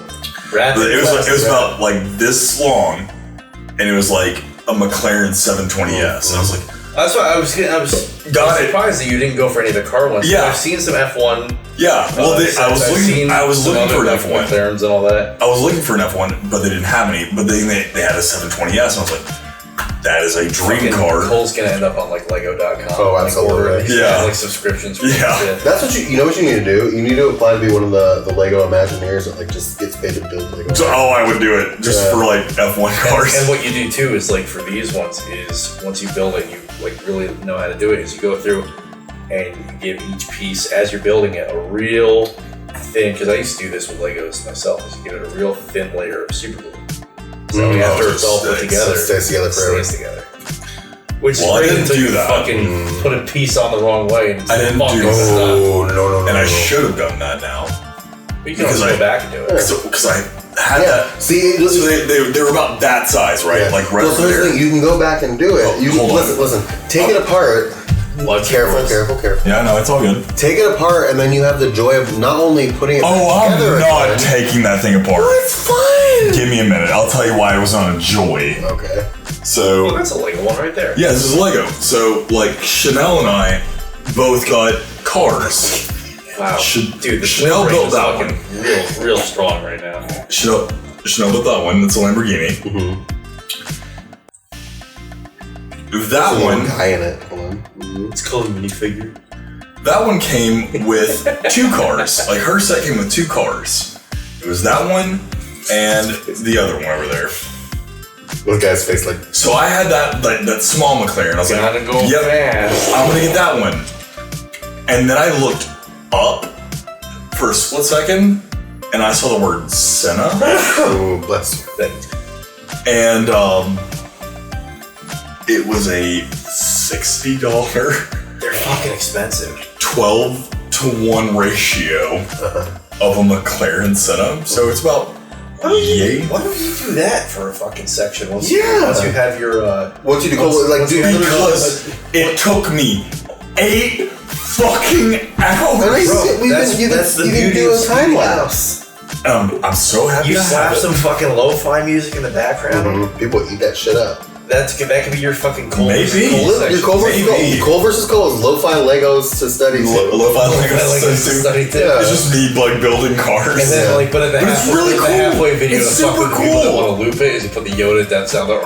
But it was about like this long, and it was like a McLaren 720S. And I was like, that's why I was surprised that you didn't go for any of the car ones. Yeah. I've seen some F1. Yeah. Well, I was looking for an F1. McLarens and all that. I was looking for an F1, but they didn't have any. But then they had a 720S, and I was like, that is a dream card. Cole's gonna end up on like Lego.com. Oh, absolutely. Like subscriptions for shit. That's what you know what you need to do? You need to apply to be one of the Lego Imagineers that like just gets paid to build Lego. So, I would do it just for like F1 cars. And what you do too is like for these ones is once you build it, you like really know how to do it. Is you go through and you give each piece as you're building it a real thin. Because I used to do this with Legos myself. Is you give it a real thin layer of super glue. So after it's all put together, it stays together forever. Which is great until you fucking put a piece on the wrong way and it's I didn't do that. No. And I should have done that now. But you can always go back and do it. Because I had that. See, so they were about that size, right? Yeah. Like right so over there. You can go back and do it. You listen. Take it apart. Careful. Yeah, no, it's all good. Take it apart, and then you have the joy of not only putting it together. I'm not taking that thing apart. Oh, it's fine. Give me a minute. I'll tell you why it was not a joy. Okay. So well, that's a Lego one right there. Yeah, this is Lego. So like Chanel and I both got cars. Wow, dude, the Chanel built that one. Real strong right now. Chanel built that one. That's a Lamborghini. Mm-hmm. That one guy in it. It's called a minifigure. That one came with 2 cars. Like her set came with 2 cars. It was that one and the other one over there. What guy's face like? So I had that small McLaren. I was like, yep, fast. I'm gonna get that one. And then I looked up for a split second, and I saw the word Senna. Oh, bless you. And it was a $60. They're fucking expensive. 12-to-1 ratio of a McLaren Senna. So it's about. Why don't you do that for a fucking section? Once you have your once you do because it took me 8 fucking hours. That's the beauty of time lapse. I'm so happy. You to slap have some fucking lo-fi music in the background. Mm-hmm. People eat that shit up. That could be your fucking Cole. Maybe. Your Cole versus Cole is lo-fi Legos to study. Lo-fi Legos to study too. Yeah. It's just me like building cars. And then but at the halfway video, it's super cool. People that want to loop it is you put the Yoda death sound there.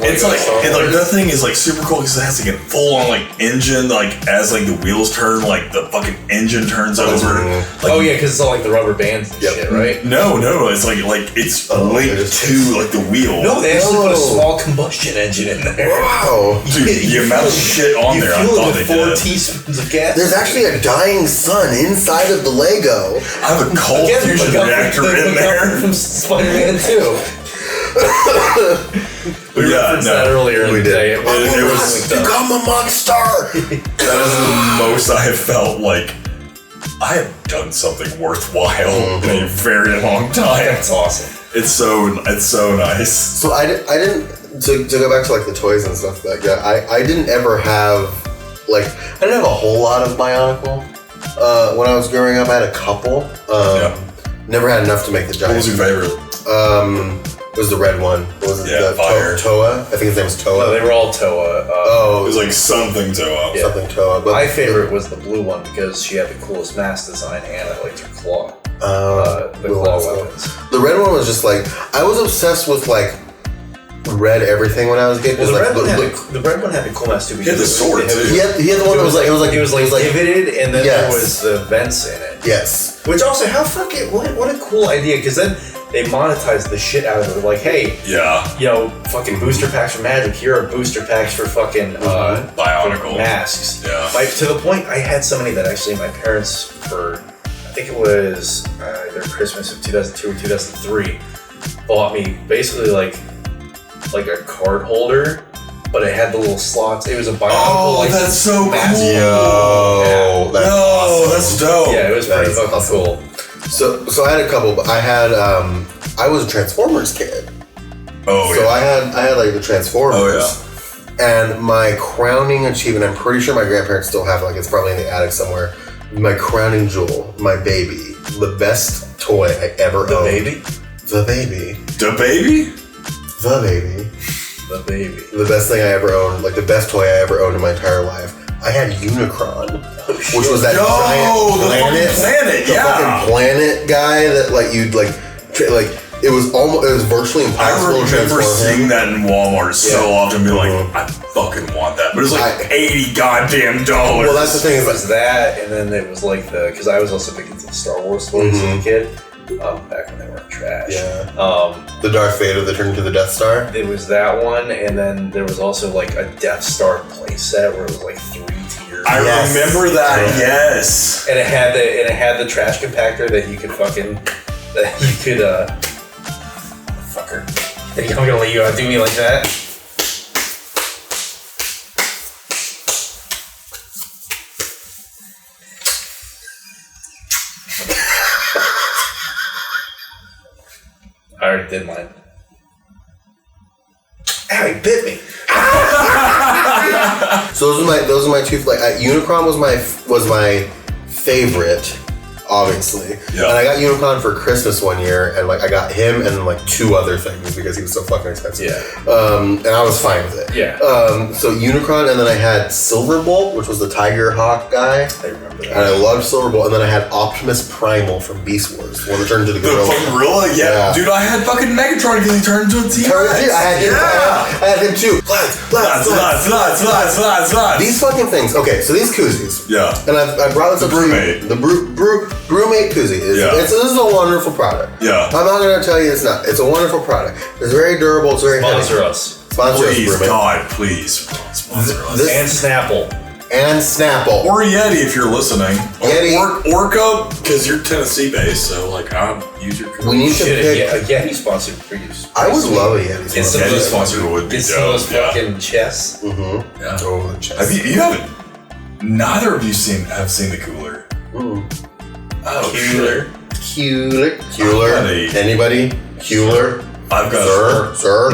It's like that thing is like super cool because it has like a full on like engine like as like the wheels turn like the fucking engine turns over. Like, oh yeah, because it's all like the rubber bands and shit, right? No, it's like it's linked to like the wheel. No, they actually put a small combustion engine in there. Wow, dude, the amount of shit on there. I thought they did 4 teaspoons of gas. There's actually a dying sun inside of the Lego. I have a cold fusion reactor in there from Spider-Man 2. We referenced that earlier in the day. It was become a monster. That is the most I have felt like I have done something worthwhile in a very long time. That's awesome. It's so nice. So I didn't to go back to like the toys and stuff like that. I didn't ever have I didn't have a whole lot of Bionicle. When I was growing up, I had a couple. Never had enough to make the giant. What was your favorite? It was the red one. What was it? Fire. Toa? I think his name was Toa. No, they were all Toa. It was like something Toa. Yeah. Something Toa. But my favorite was the blue one because she had the coolest mask design and I liked her claw. The claw weapons. The red one was just I was obsessed with red everything when I was a kid. Well, the red one had the cool mask too. He had the sword too. He had the one that was it was pivoted and then there was the vents in it. Yes. Which also, how fucking what a cool idea because then they monetized the shit out of it. Like, hey, fucking booster packs for Magic. Here are booster packs for fucking Bionicle masks. Yeah. To the point, I had so many that actually my parents, for I think it was either Christmas of 2002 or 2003, bought me basically like a card holder, but it had the little slots. It was a Bionicle. Oh, that's so cool! Yo, that's awesome. That's dope. Yeah, it was pretty fucking cool. So I had a couple, but I had I was a Transformers kid. Oh so I had like the Transformers. Oh yeah. And my crowning achievement, I'm pretty sure my grandparents still have it's probably in the attic somewhere. My crowning jewel, my baby, the best toy I ever owned. The baby. The baby. The best thing I ever owned, the best toy I ever owned in my entire life. I had Unicron, which was that giant planet. The fucking planet guy that you'd it was virtually impossible. I remember seeing that in Walmart so often, being like, I fucking want that, but it was like $80 goddamn dollars. Well, that's the thing. It was that, and then it was like because I was also big into the Star Wars toys as a kid. Back when they weren't trash. Yeah. The Darth Vader that turned into the Death Star. It was that one, and then there was also like a Death Star playset where it was like 3 tiers. I remember that. Yes. And it had the trash compactor that you could fucker. I'm gonna let you outdo me like that. I already did mine. Ow, he bit me. So those are my two. Like Unicron was my favorite, obviously. Yeah. And I got Unicron for Christmas one year, and like I got him and like 2 other things because he was so fucking expensive. Yeah. And I was fine with it. Yeah. So Unicron, and then I had Silverbolt, which was the Tiger Hawk guy. I remember that. And I loved Silverbolt, and then I had Optimus Primal from Beast Wars, the one that turned into the gorilla. The fucking gorilla? Yeah. Dude, I had fucking Megatron because he turned into a T-Rex. I had him too. These fucking things. Okay, so these koozies. Yeah. And I brought this up to you. The Brewmate koozie. This is a wonderful product. Yeah. I'm not going to tell you it's not. It's a wonderful product. It's very durable. It's very heavy. Sponsor us. Sponsor us, Please, Brewmate. God, please. Sponsor us. And Snapple. And Snapple. Or Yeti if you're listening. Yeti. Or Orca, because you're Tennessee based, so like I'll use your We need to pick. A Yeti sponsored produce. I would love a Yeti sponsor. Yeti sponsor would be It's dope. those fucking chests. Mm-hmm. Yeah. Oh, the chest. Have you haven't? Neither of you have seen the cooler. Mm. Oh, Cooler. Cooler. Anybody? Cooler. I've got Sir.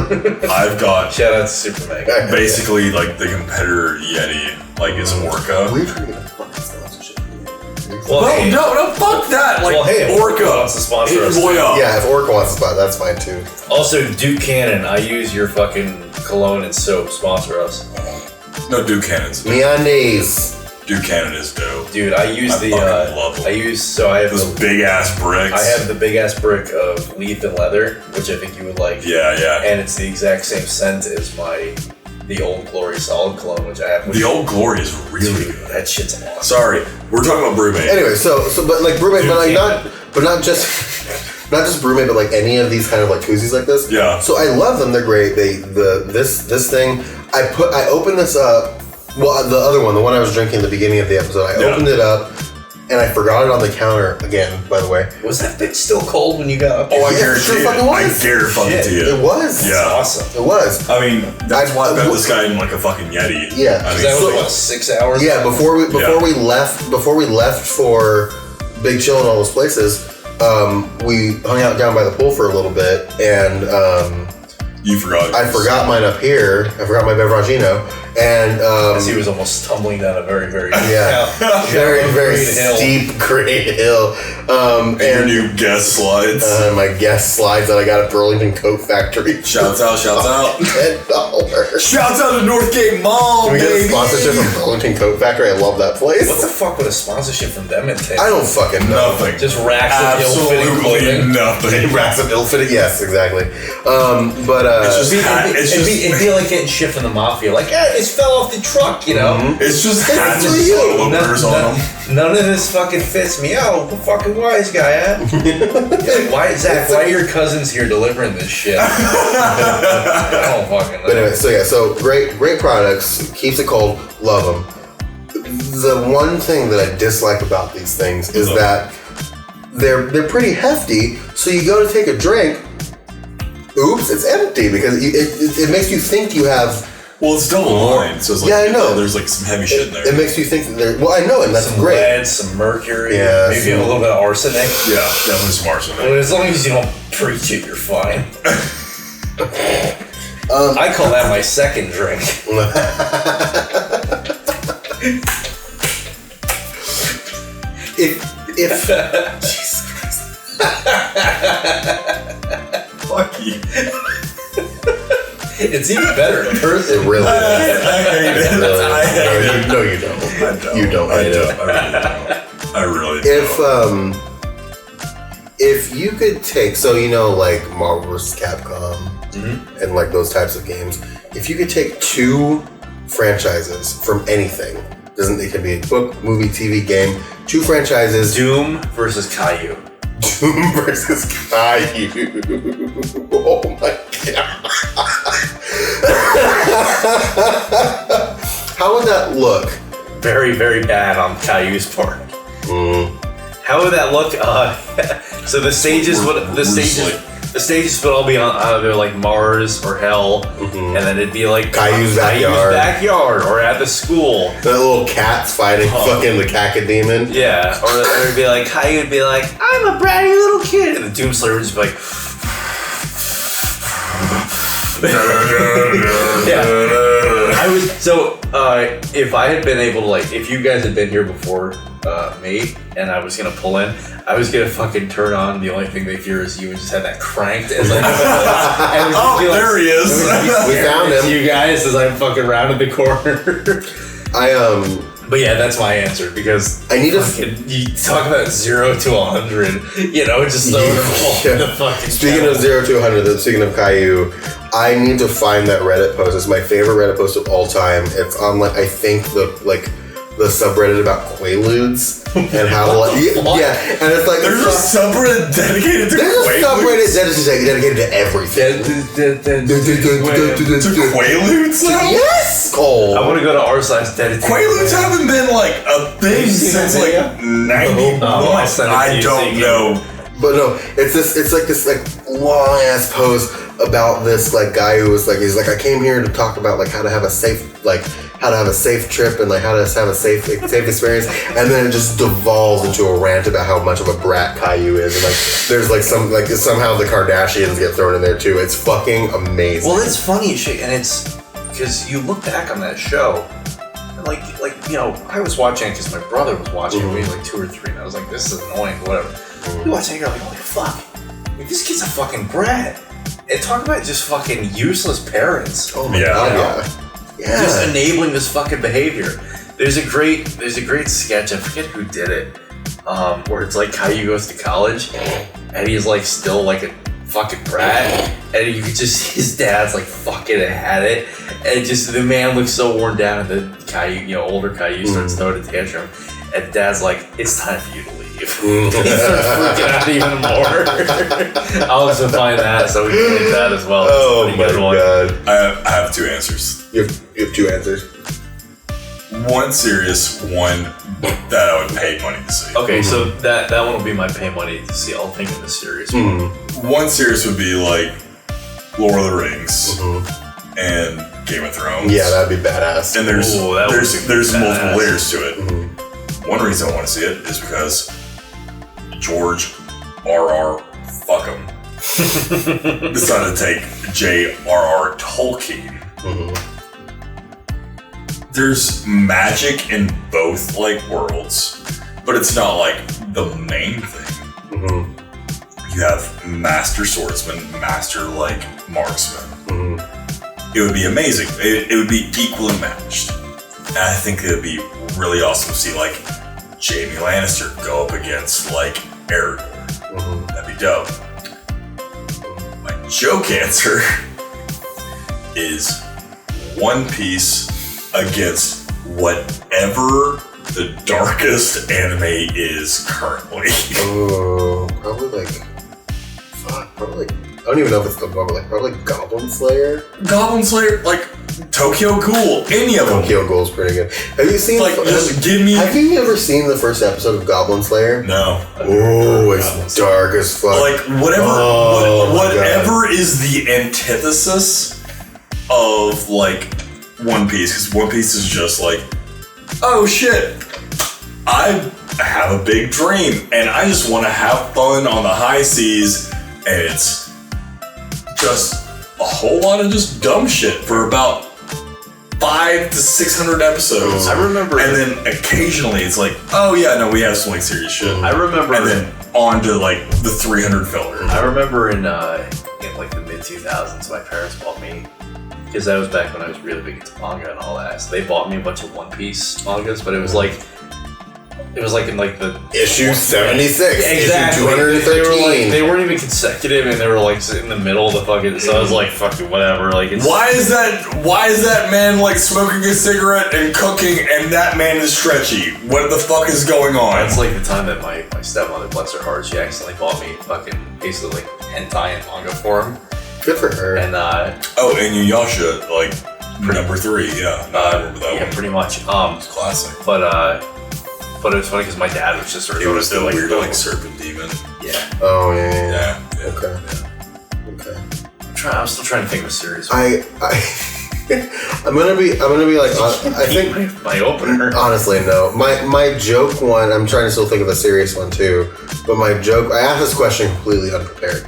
I've got Shout out to Super Mega. basically like the competitor Yeti, like it's Orca. We're trying to get a fucking sponsorship. Well, hey, no, fuck that. Like if Orca wants to sponsor us. Yeah, if Orca wants to sponsor, that's fine too. Also, Duke Cannon, I use your fucking cologne and soap. Sponsor us. No, Duke Cannon's dope. Mayonnaise. Duke Cannon is dope. Dude, I use love them. I have those big ass bricks. I have the big ass brick of leaf and leather, which I think you would like. Yeah. And it's the exact same scent as the Old Glory solid cologne, which I have. The Old Glory is really good. That shit's awesome. Sorry, we're talking about Brewmate. Anyway, so but like Brewmate, but not just Brewmate, but like any of these kind of like koozies like this. Yeah. So I love them. They're great. This thing. I opened this up. Well, the other one, the one I was drinking at the beginning of the episode, I opened it up, and I forgot it on the counter again, by the way. Was that bitch still cold when you got up? Oh, I guarantee it. I dare fucking to you. It was. Yeah. That's awesome. It was. I mean, that's why I got this guy in like a fucking Yeti. Yeah. I mean, that was about 6 hours? Yeah, before we left for Big Chill and all those places, we hung out down by the pool for a little bit, and you forgot. I forgot mine up here. I forgot my Beveragino. And as he was almost tumbling down a very, very very steep grade hill. And your new guest slides. My guest slides that I got at Burlington Coat Factory. Shouts out. $10. Shouts out to Northgate Mall, Can we baby. get a sponsorship from Burlington Coat Factory? I love that place. What the fuck would a sponsorship from them entail? I don't fucking know. Nothing. Just racks of ill-fitting clothing. Nothing. Racks of ill-fitting. Yes, exactly. But it'd be like getting shit from the mafia. Like, it just fell off the truck, you know? Mm-hmm. It's just hats with loopers on them. None of this fucking fits me. Oh, the fucking wise guy, huh? Like, why are your cousins here delivering this shit? I don't fucking know. But anyway, so great products. Keeps it cold. Love them. The one thing that I dislike about these things is that they're pretty hefty. So you go to take a drink. Oops, it's empty because it makes you think you have. Well, it's double wine, so it's like, I know. There's like some heavy shit in there. It makes you think that there. Well, I know, and that's some great. Lead, some mercury, maybe a little bit of arsenic. Yeah, definitely some arsenic. But as long as you don't preach it, you're fine. I call that my second drink. if Jesus Christ. Fuck you. It's even better in person. It really is. I hate it. Really, I hate it. No, you don't. You don't. I really don't. If If you could take, so like Marvel vs. Capcom and like those types of games, if you could take two franchises from anything, it can be a book, movie, TV, game, two franchises. Doom versus Caillou. Doom versus Caillou. Oh my god. How would that look? Very, very bad on Caillou's part. How would that look? So the stages would all be on either like Mars or Hell, and then it'd be like Caillou's backyard or at the school. The little cats fighting fucking the cacademon. Yeah, or it'd be like Caillou would be like, "I'm a bratty little kid," and the Doomslayer would just be like, yeah. I was so if I had been able to if you guys had been here before me and I was gonna pull in, I was gonna fucking turn on the only thing they hear is you and just have that cranked and like there he is. We found him. You guys as I'm fucking rounded the corner. But yeah, that's my answer because I need you talk about 0 to 100, just so the fucking. Speaking of 0 to 100, speaking of Caillou, I need to find that Reddit post. It's my favorite Reddit post of all time. It's on I think the subreddit about quaaludes and how and it's like there's a subreddit dedicated to quaaludes. There's a subreddit dedicated to everything. To quaaludes though? Yes. Oh, I want to go to r/dedicated. Quaaludes haven't been a thing since 91. I don't know. But no, it's this long ass post about this guy who was he's I came here to talk about how to have a safe trip and how to have a safe experience, and then it just devolves into a rant about how much of a brat Caillou is, and there's somehow the Kardashians get thrown in there too. It's fucking amazing. Well, it's funny as shit, and it's because you look back on that show, and I was watching it because my brother was watching it when he was 2 or 3, and I was like, this is annoying, whatever. You watch it, you're like, holy fuck, this kid's a fucking brat. And talk about just fucking useless parents. Oh my god, yeah. Just enabling this fucking behavior. There's a great sketch, I forget who did it, where it's Caillou goes to college, and he's still a fucking brat, and you could just see his dad's fucking had it, and just the man looks so worn down, and the Caillou, older Caillou starts throwing a tantrum, and dad's it's time for you to leave. He starts freaking out even more. I'll also find that so we can leave that as well. Oh my god. I have 2 answers. You have 2 answers? One serious, one that I would pay money to see. Okay, so that one will be my pay money to see. I'll think of the serious one. One serious would be Lord of the Rings and Game of Thrones. Yeah, that'd be badass. And there's multiple layers to it. One reason I want to see it is because George R.R. fuck him decided to take J.R.R. Tolkien. There's magic in both worlds, but it's not the main thing. You have master swordsman, master marksman. It would be amazing. It would be equally matched. And I think it would be really awesome to see Jaime Lannister go up against Aragorn. That'd be dope. My joke answer is One Piece against whatever the darkest anime is currently. Oh, probably I don't even know if it's the normal, probably Goblin Slayer. Goblin Slayer, Tokyo Ghoul, any of them. Tokyo Ghoul's pretty good. Have you seen? Have you ever seen the first episode of Goblin Slayer? No. Oh, it's dark as fuck. Whatever is the antithesis of One Piece, because One Piece is just oh shit, I have a big dream and I just want to have fun on the high seas, and it's just a whole lot of just dumb shit for about 500 to 600 episodes. I remember, and then occasionally it's oh yeah, no, we have some serious shit. I remember, and then on to the 300 filler. I remember in the mid 2000s, my parents bought me, because that was back when I was really big into manga and all that. So they bought me a bunch of One Piece mangas, but it was It was like in like the issue 76, exactly. issue 213. They weren't even consecutive, and they were like in the middle of the fucking. So I was like, "Fuck it, whatever." Like, why is that man like smoking a cigarette and cooking, and that man is stretchy? What the fuck is going on? That's like the time that my stepmother, bless her heart, she accidentally bought me fucking basically like hentai and manga for him. Good for her. And and Inuyasha, like number 3, yeah. I remember that one. Pretty much. It's classic. But it was funny because my dad was just sort of. It was the like, weird like serpent demon. Yeah. Oh yeah. Okay. I'm still trying to think of a serious one. I'm gonna be like I think my opener. Honestly, no. My joke one. I'm trying to still think of a serious one too. But my joke. I asked this question completely unprepared.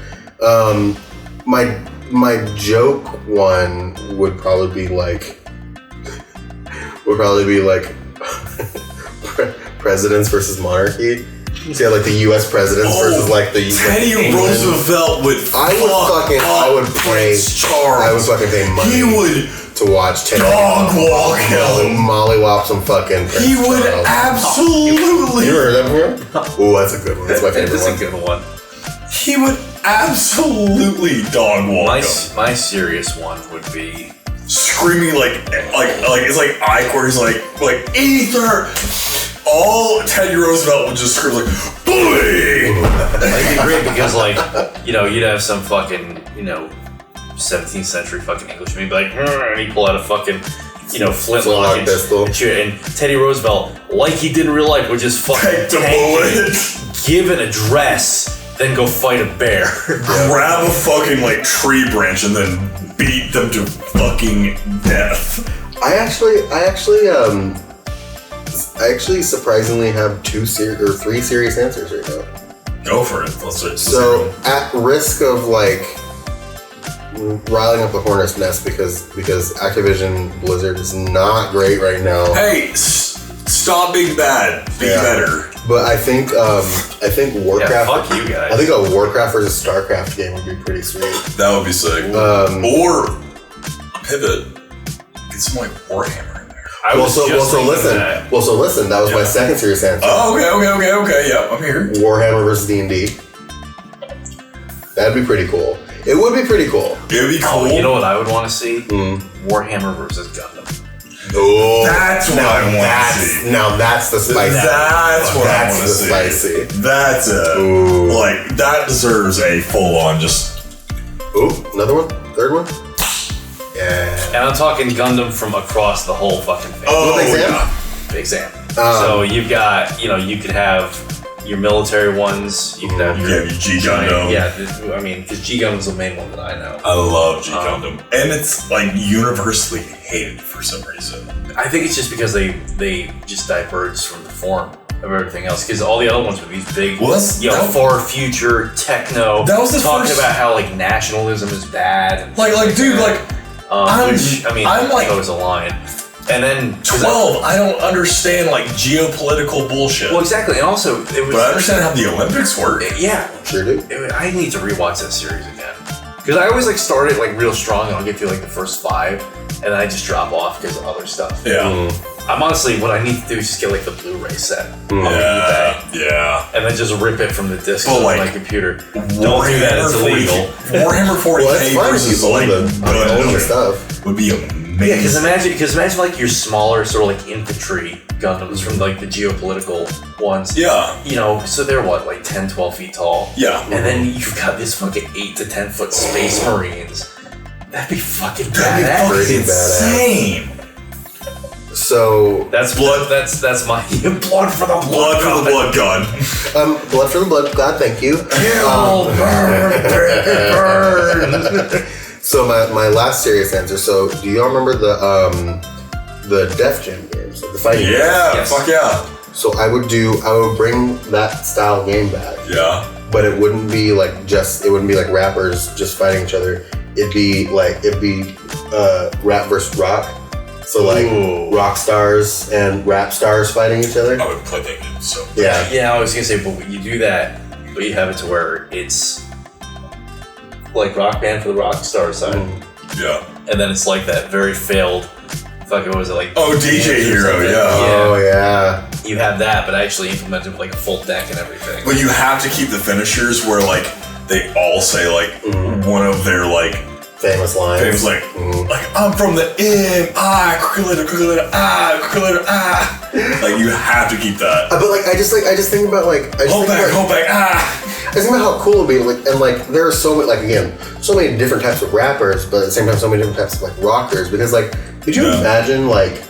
My joke one would probably be like presidents versus monarchy. So yeah, like the U.S. presidents versus like the Teddy Roosevelt would. I would pay money. He would to watch Teddy dog walk him. Mollywop some fucking. He would absolutely. You heard that from him? Oh, that's a good one. That's my favorite one. That's a good one. He would absolutely dog walk him. My serious one would be screaming like it's like Ike where he's like ether. All Teddy Roosevelt would just scream like bully. It'd be great because you'd have some fucking 17th century fucking Englishman, he'd be like, and he'd pull out a fucking flintlock pistol, and Teddy Roosevelt, like he did in real life, would just fucking give an address, then go fight a bear, grab a fucking like tree branch, and then beat them to fucking death. I actually surprisingly have 3 serious answers right now. Go for it. Let's so at risk of like riling up the hornet's nest because Activision Blizzard is not great right now. Hey, stop being bad. Be better. But I think Warcraft. Yeah, fuck you guys. I think a Warcraft versus StarCraft game would be pretty sweet. That would be sick. Or pivot. Get some like Warhammer. So listen. That was my second serious answer. Oh, okay. Yeah, I'm here. Warhammer versus D&D. That'd be pretty cool. It would be pretty cool. It'd be cool. You know what I would want to see? Warhammer versus Gundam. Oh, that's what I want to see. Now that's the spicy. That's what I want to see. Spicy. That's like that deserves a full on just. Ooh, another one, third one. Yeah. And I'm talking Gundam from across the whole fucking thing. Big Sam. So you've got, you could have your military ones. You could have your G Gundam. Yeah, I mean, because G Gundam's the main one that I know. I love G Gundam, and it's like universally hated for some reason. I think it's just because they just diverged from the form of everything else. Because all the other ones were these big, far future techno. That was the talking about how like nationalism is bad. I'm like, toes a line. And then 12. I don't understand like geopolitical bullshit. Well, exactly, and also it was. But I understand how the Olympics work. Yeah, sure do. I need to rewatch that series again because I always like start it like real strong, and I'll get through like the first 5, and then I just drop off because of other stuff. Yeah. I'm honestly, what I need to do is just get like the Blu-ray set on eBay. Yeah. And then just rip it from the disc on my computer. Don't do that, it's illegal. Warhammer 40K versus like Gundam stuff would be amazing. Yeah, because imagine like your smaller sort of like infantry Gundams from like the geopolitical ones. Yeah. So they're what, like 10, 12 feet tall? Yeah. And then you've got this fucking 8 to 10 foot space marines. That'd be fucking badass. Pretty insane. So that's blood. That's my blood for the blood for the blood god. Blood for the blood god. Thank you. Burn. So my last serious answer. So do y'all remember the Def Jam games, the fighting games? Yes. Fuck yeah. So I would bring that style game back. Yeah. But it wouldn't be like rappers just fighting each other. It'd be rap versus rock. So like rock stars and rap stars fighting each other. I would play that game so. Yeah. Yeah, I was gonna say, but when you do that, but you have it to where it's like Rock Band for the rock star side. Yeah. And then it's like that very failed. Fucking what was it like? Oh, DJ Hero. Yeah. Oh yeah. you have that, but actually implemented with like a full deck and everything. But you have to keep the finishers where like they all say like one of their like famous lines. Like I'm from the inn, quickly later, Like you have to keep that. But like I just think about like hold back. I think about how cool it'd be, like, and like there are so many, like again, so many different types of rappers, but at the same time, so many different types of like rockers. Because like, could you imagine like,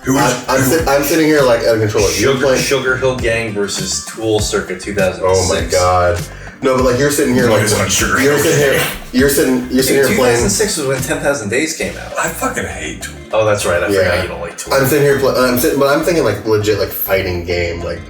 I'm sitting here like at a controller. Sugar Hill Gang versus Tool circa 2006. Oh my god. No, but like you're sitting here, like you're sitting here playing. 2006 was when 10,000 Days came out. I fucking hate Tool. Oh, that's right. I forgot you don't like Tool. I'm sitting here, but I'm thinking like legit like fighting game, like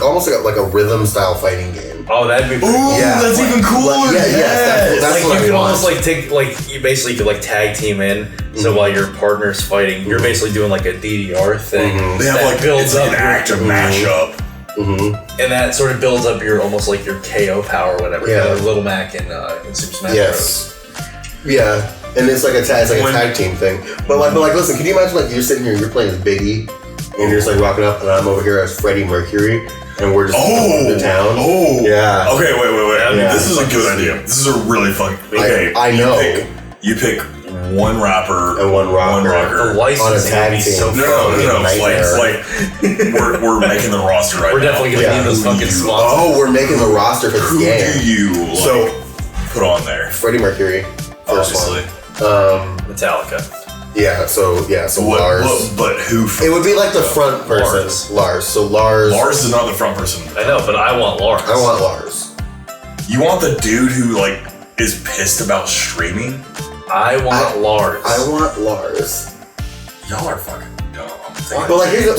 almost like a rhythm style fighting game. Oh, that'd be pretty cool. That's even cooler. That's like what you I could want. almost like take like you basically could like tag team in. So while your partner's fighting, you're basically doing like a DDR thing. They have like builds up an active mashup. And that sort of builds up your almost like your KO power or whatever. Yeah. Kind of like Little Mac in Super Smash Bros. Yeah, and it's like a tag team thing. But like, listen, can you imagine like you're sitting here, you're playing as Biggie, and you're just like rocking up, and I'm over here as Freddie Mercury, and we're just going to town. Oh, yeah. Okay, wait. Yeah. This is a good idea. This is a really fun. Okay, I know. You pick one rapper and one rocker. The license on a tag team. No. Like we're making the roster right We're now. definitely gonna need those fucking spots. Oh, we're making the roster for this game. Who do you put on there? Freddie Mercury, first obviously. Metallica. Yeah, so Lars. But who? It would be like the front person. Lars. So Lars. Lars is not the front person. I know, but I want Lars. I want Lars. You want the dude who like is pissed about streaming? I want Lars. I want Lars. Y'all are fucking dumb. But here's the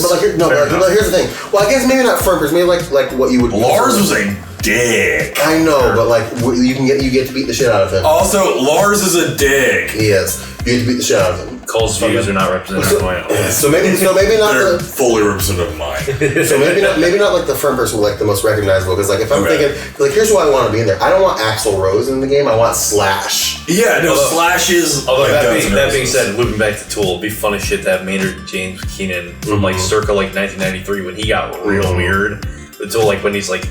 thing. Well, I guess maybe not front person. Maybe like what you would. Lars was a dick. I know, but like you get to beat the shit out of him. Also, Lars is a dick. He is. You get to beat the shit out of him. Cole's views are not represented by mine. So maybe not They're fully representative of mine. So maybe not like the front person, like the most recognizable. Because like if I'm thinking like here's who I want to be in there. I don't want Axl Rose in the game. I want Slash. Yeah, no, Slash is. Although that being said, looping back to Tool, it'd be fun as shit to have Maynard James Keenan from like circa like 1993 when he got real weird. The Tool like when he's like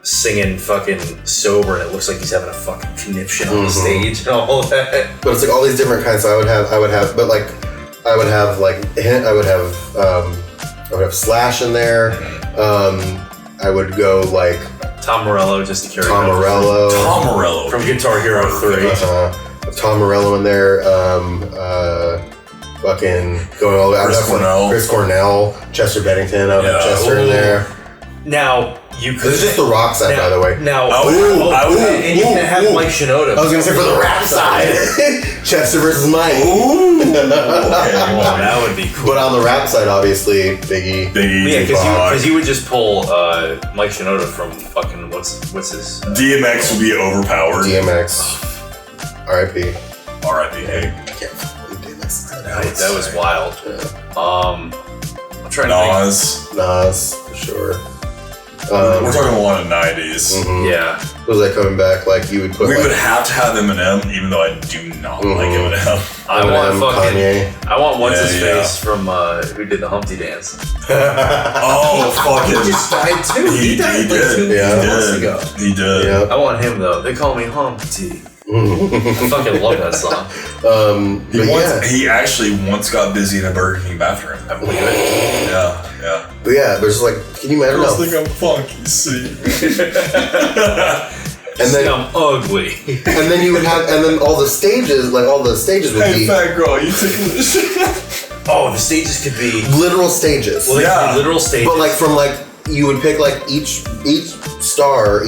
singing fucking sober and it looks like he's having a fucking conniption on the stage and all that. But it's like all these different kinds. So I would have Slash in there. I would go like Tom Morello just to carry Tom Morello from Guitar Hero 3. Tom Morello in there. Fucking going all the way. Chris Cornell, Chester Bennington. I would have Chester in there. Now you could. This is just the rock side, by the way. Now, and you can have Mike Shinoda. I was gonna say for the rap side, Chester versus Mike. That would be cool. But on the rap side, obviously, Biggie. Yeah, because you would just pull Mike Shinoda from fucking what's his. DMX would be overpowered. DMX. R.I.P. R.I.P. Hey. I can't believe DMX. That was wild. I'm trying to think. Nas, for sure. We're talking a lot of 90s. Yeah. Was that coming back? Like you would put. We would have to have Eminem, even though I do not like Eminem. I want fucking Kanye. I want what's his face from who did the Humpty Dance. Oh fucking! He just died too. He died like 2 months ago. He did. Yeah. I want him though. They call me Humpty. I fucking love that song. He actually once got busy in a Burger King bathroom. I believe it. Yeah. But yeah, there's just like, can you imagine? Girls think I'm funky, see. And then I'm ugly. And then you would have, and then all the stages would hey, be. fat girl, you ticklish. Oh, the stages could be literal stages. Well, yeah, literal stages. But like from like you would pick like each star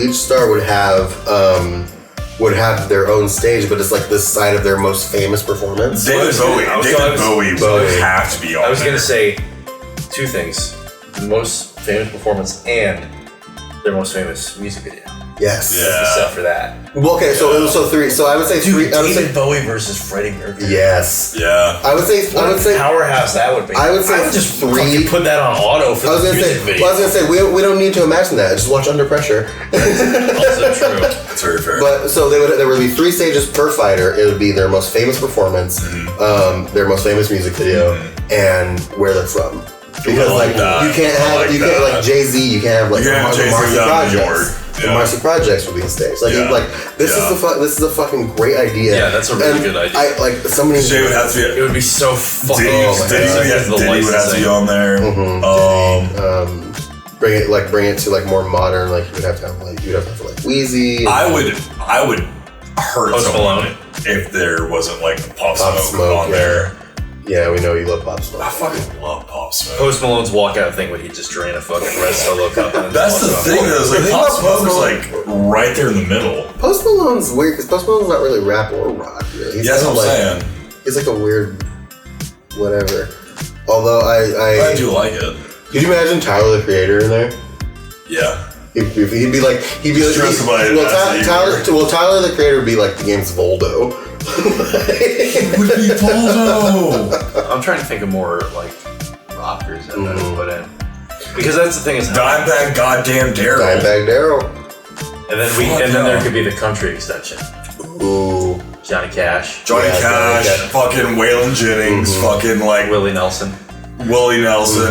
would have their own stage, but it's like this side of their most famous performance. David Bowie would have to be on. I was gonna say two things: the most famous performance and their most famous music video. Yes. Yeah. Except for that. Well, okay, so three. So I would say three. David Bowie versus Freddie Mercury. Yes. Yeah. I would say powerhouse that would be. I would just three. Put that on auto for the music video. Well, I was gonna say we don't need to imagine that. Just watch Under Pressure. Also true. That's very fair. But so there would be 3 stages per fighter. It would be their most famous performance, their most famous music video, and where they're from. Because you can't have Jay-Z, you can't have like the Marcy Projects. The Marcy Projects will be on stage. This is a fucking great idea. Yeah, that's a really good idea. It would be so fucking. Diddy would have to be on there. Bring it to like more modern. Like you'd have to have Wheezy. I would hurt someone if there wasn't like Pop Smoke on there. Yeah, we know you love Pop Smoke. I fucking love Pop Smoke. Post Malone's walkout thing when he just drain a fucking red Solo cup. That's the thing. Pop Smoke's like right there in the middle. Post Malone's weird because Post Malone's not really rap or rock. Really. That's what I'm saying. He's like a weird whatever. Although I do like it. Could you imagine Tyler the Creator in there? Yeah. He'd be like Tyler the Creator would be like the game's Voldo. It would be Voldo. I'm trying to think of more like rockers that I would put in, because that's the thing is Dimebag goddamn Daryl. And then there could be the country extension. Ooh. Johnny Cash, fucking Waylon Jennings, fucking like Willie Nelson,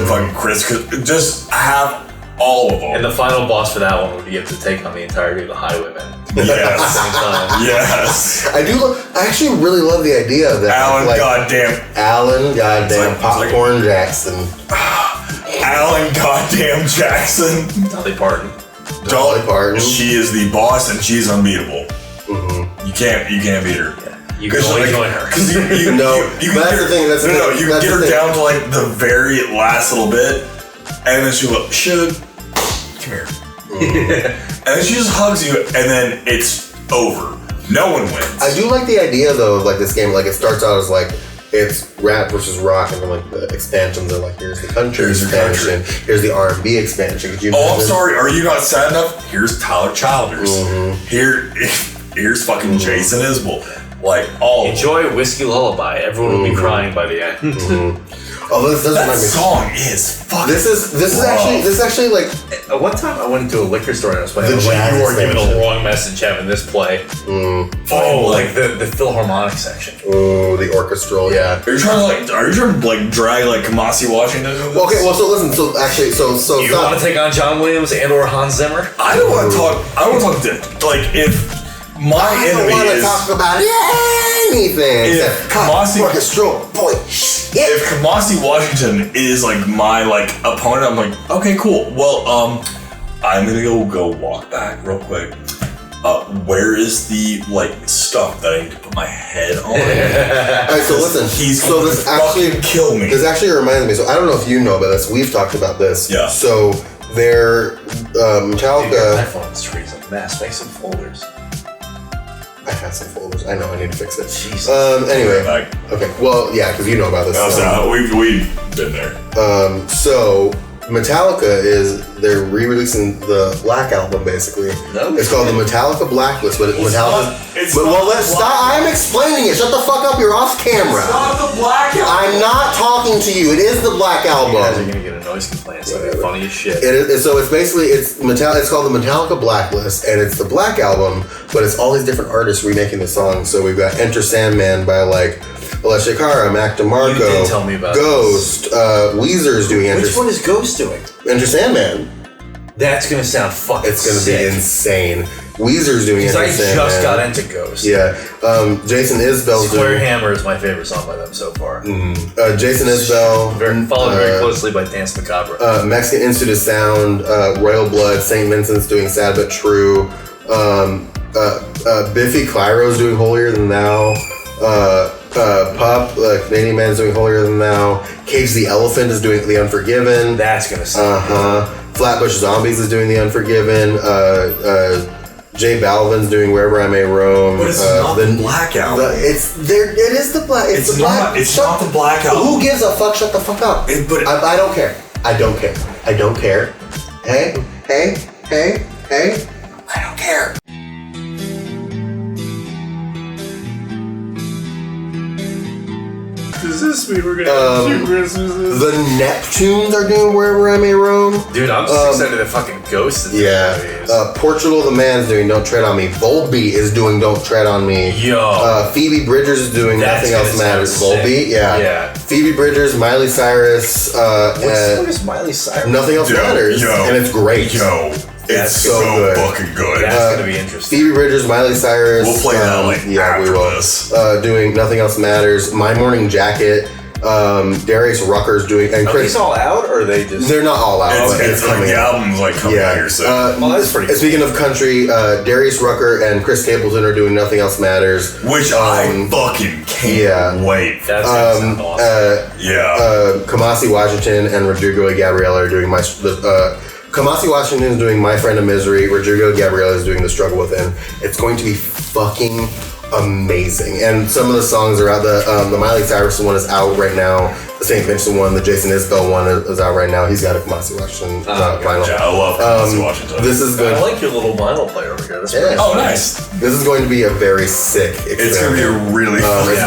fucking Chris, just have all of them. And the final boss for that one would be you have to take on the entirety of the Highwaymen. Yes. I actually really love the idea of that. Alan goddamn Popcorn Jackson. Alan goddamn Jackson. Dolly Parton. She is the boss and she's unbeatable. Mm-hmm. You can't beat her. Yeah. You can only join her. You can get her down to like the very last little bit, and then she'll go, come here. And then she just hugs you, and then it's over. No one wins. I do like the idea though of like this game. Like it starts out as like it's rap versus rock, and then like the expansions are like here's the country expansion, here's the R&B expansion. I'm sorry, are you not sad enough? Here's Tyler Childers. Here's fucking Jason Isbell. Like enjoy Whiskey Lullaby. Everyone will be crying by the end. Oh, that song is fucking. This is actually like. One time I went into a liquor store and I was playing. You were giving a wrong message having this play. Like the Philharmonic section. Oh, the orchestral. Yeah. Are you trying to drag like Kamasi Washington? Okay, well, so listen. So actually, you want to take on John Williams and or Hans Zimmer? I don't want to talk. Like if. I don't want to talk about anything. If Kamasi Washington is like my like opponent, I'm like, okay, cool. Well, I'm gonna go walk back real quick. Where is the like stuff that I need to put my head on? Alright, so listen. This actually kill me. This actually reminds me. So I don't know if you know about this. We've talked about this. Yeah. So they're Metallica. My phone's freezing. Mass, make some folders. I have some folders. I know. I need to fix it. Jesus. Anyway. Okay. Well, yeah, because you know about this. We've been there. So Metallica they're re-releasing the Black Album basically. No, it's called the Metallica Blacklist, but stop. I'm explaining it. Shut the fuck up. You're off camera. It's not the Black Album. I'm not talking to you. It is the Black Album. You guys are gonna get a noise complaint. It's gonna be funny as shit. So it's basically it's called the Metallica Blacklist, and it's the Black Album, but it's all these different artists remaking the songs. So we've got Enter Sandman by like Alessia Cara, Mac DeMarco, you did tell me about Ghost, Weezer's doing Enter. Which one is Ghost doing? Enter Sandman. That's gonna sound fucking. It's gonna be insane. Weezer's doing Enter Sandman. I just got into Ghost. Yeah. Jason Isbell's Square Hammer is my favorite song by them so far. Mm-hmm. Jason Isbell. Followed very closely by Dance Macabre. Mexican Institute of Sound, Royal Blood, St. Vincent's doing Sad But True. Biffy Clyro's doing Holier Than Thou. Pup, Canadian Man's doing Holier Than Thou. Cage the Elephant is doing The Unforgiven. That's gonna sound good. Flatbush Zombies is doing The Unforgiven. J Balvin's doing Wherever I May Roam. But it's not the Black Album. It is the Black. It's the Black. It's not the Black Album. Who gives a fuck? Shut the fuck up. I don't care. I don't care. I don't care. Hey. I don't care. Christmases. We were gonna have 2 Christmases. The Neptunes are doing Wherever I May Roam. Dude, I'm just excited that fucking Ghost is doing Portugal the Man's doing Don't Tread on Me. Volbeat is doing Don't Tread on Me. Yo. Phoebe Bridgers is doing Nothing Else Matters. Volbeat, yeah. Phoebe Bridgers, Miley Cyrus. What is Miley Cyrus? Nothing Else Matters. And it's great. It's so good. Fucking good. That's gonna be interesting. Phoebe Bridgers, Miley Cyrus. We'll play that after we will. This. Doing Nothing Else Matters. My Morning Jacket. Darius Rucker's doing. And Chris, these all out, or are they just? They're not all out. It's coming. The album's coming out here soon. Well, that's pretty cool. Speaking of country, Darius Rucker and Chris Stapleton are doing Nothing Else Matters, which I fucking can't wait. That's awesome. Kamasi Washington and Rodrigo Gabriela are doing Kamasi Washington is doing My Friend of Misery. Rodrigo Gabriela is doing The Struggle Within. It's going to be fucking amazing. And some of the songs are out. The Miley Cyrus one is out right now. The St. Vincent one, the Jason Isbell one is out right now. He's got a Kamasi Washington vinyl. Yeah, I love Kamasi Washington. I like your little vinyl player over here. That's pretty Oh, nice. This is going to be a very sick experiment. It's going to be a really fun It's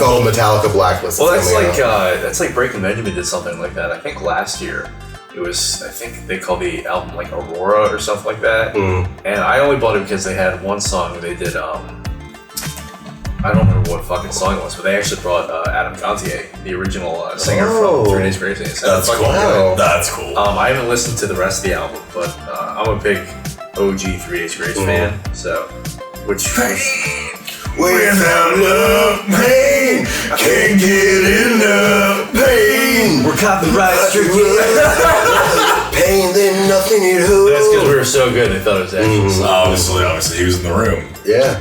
called the Metallica Blacklist. Well, that's like Breaking Benjamin did something like that. I think last year. It was, I think they called the album like Aurora or something like that. And I only bought it because they had one song they did, I don't remember what fucking song it was, but they actually brought Adam Gontier, the original singer from 3 Days Grace. That's cool. That's cool. I haven't listened to the rest of the album, but I'm a big OG 3 Days Grace fan, so, without love, pain, can't get enough pain. We're copyright stricken. Pain, then nothing at all. That's because we were so good. They thought it was actually. Obviously, he was in the room. Yeah.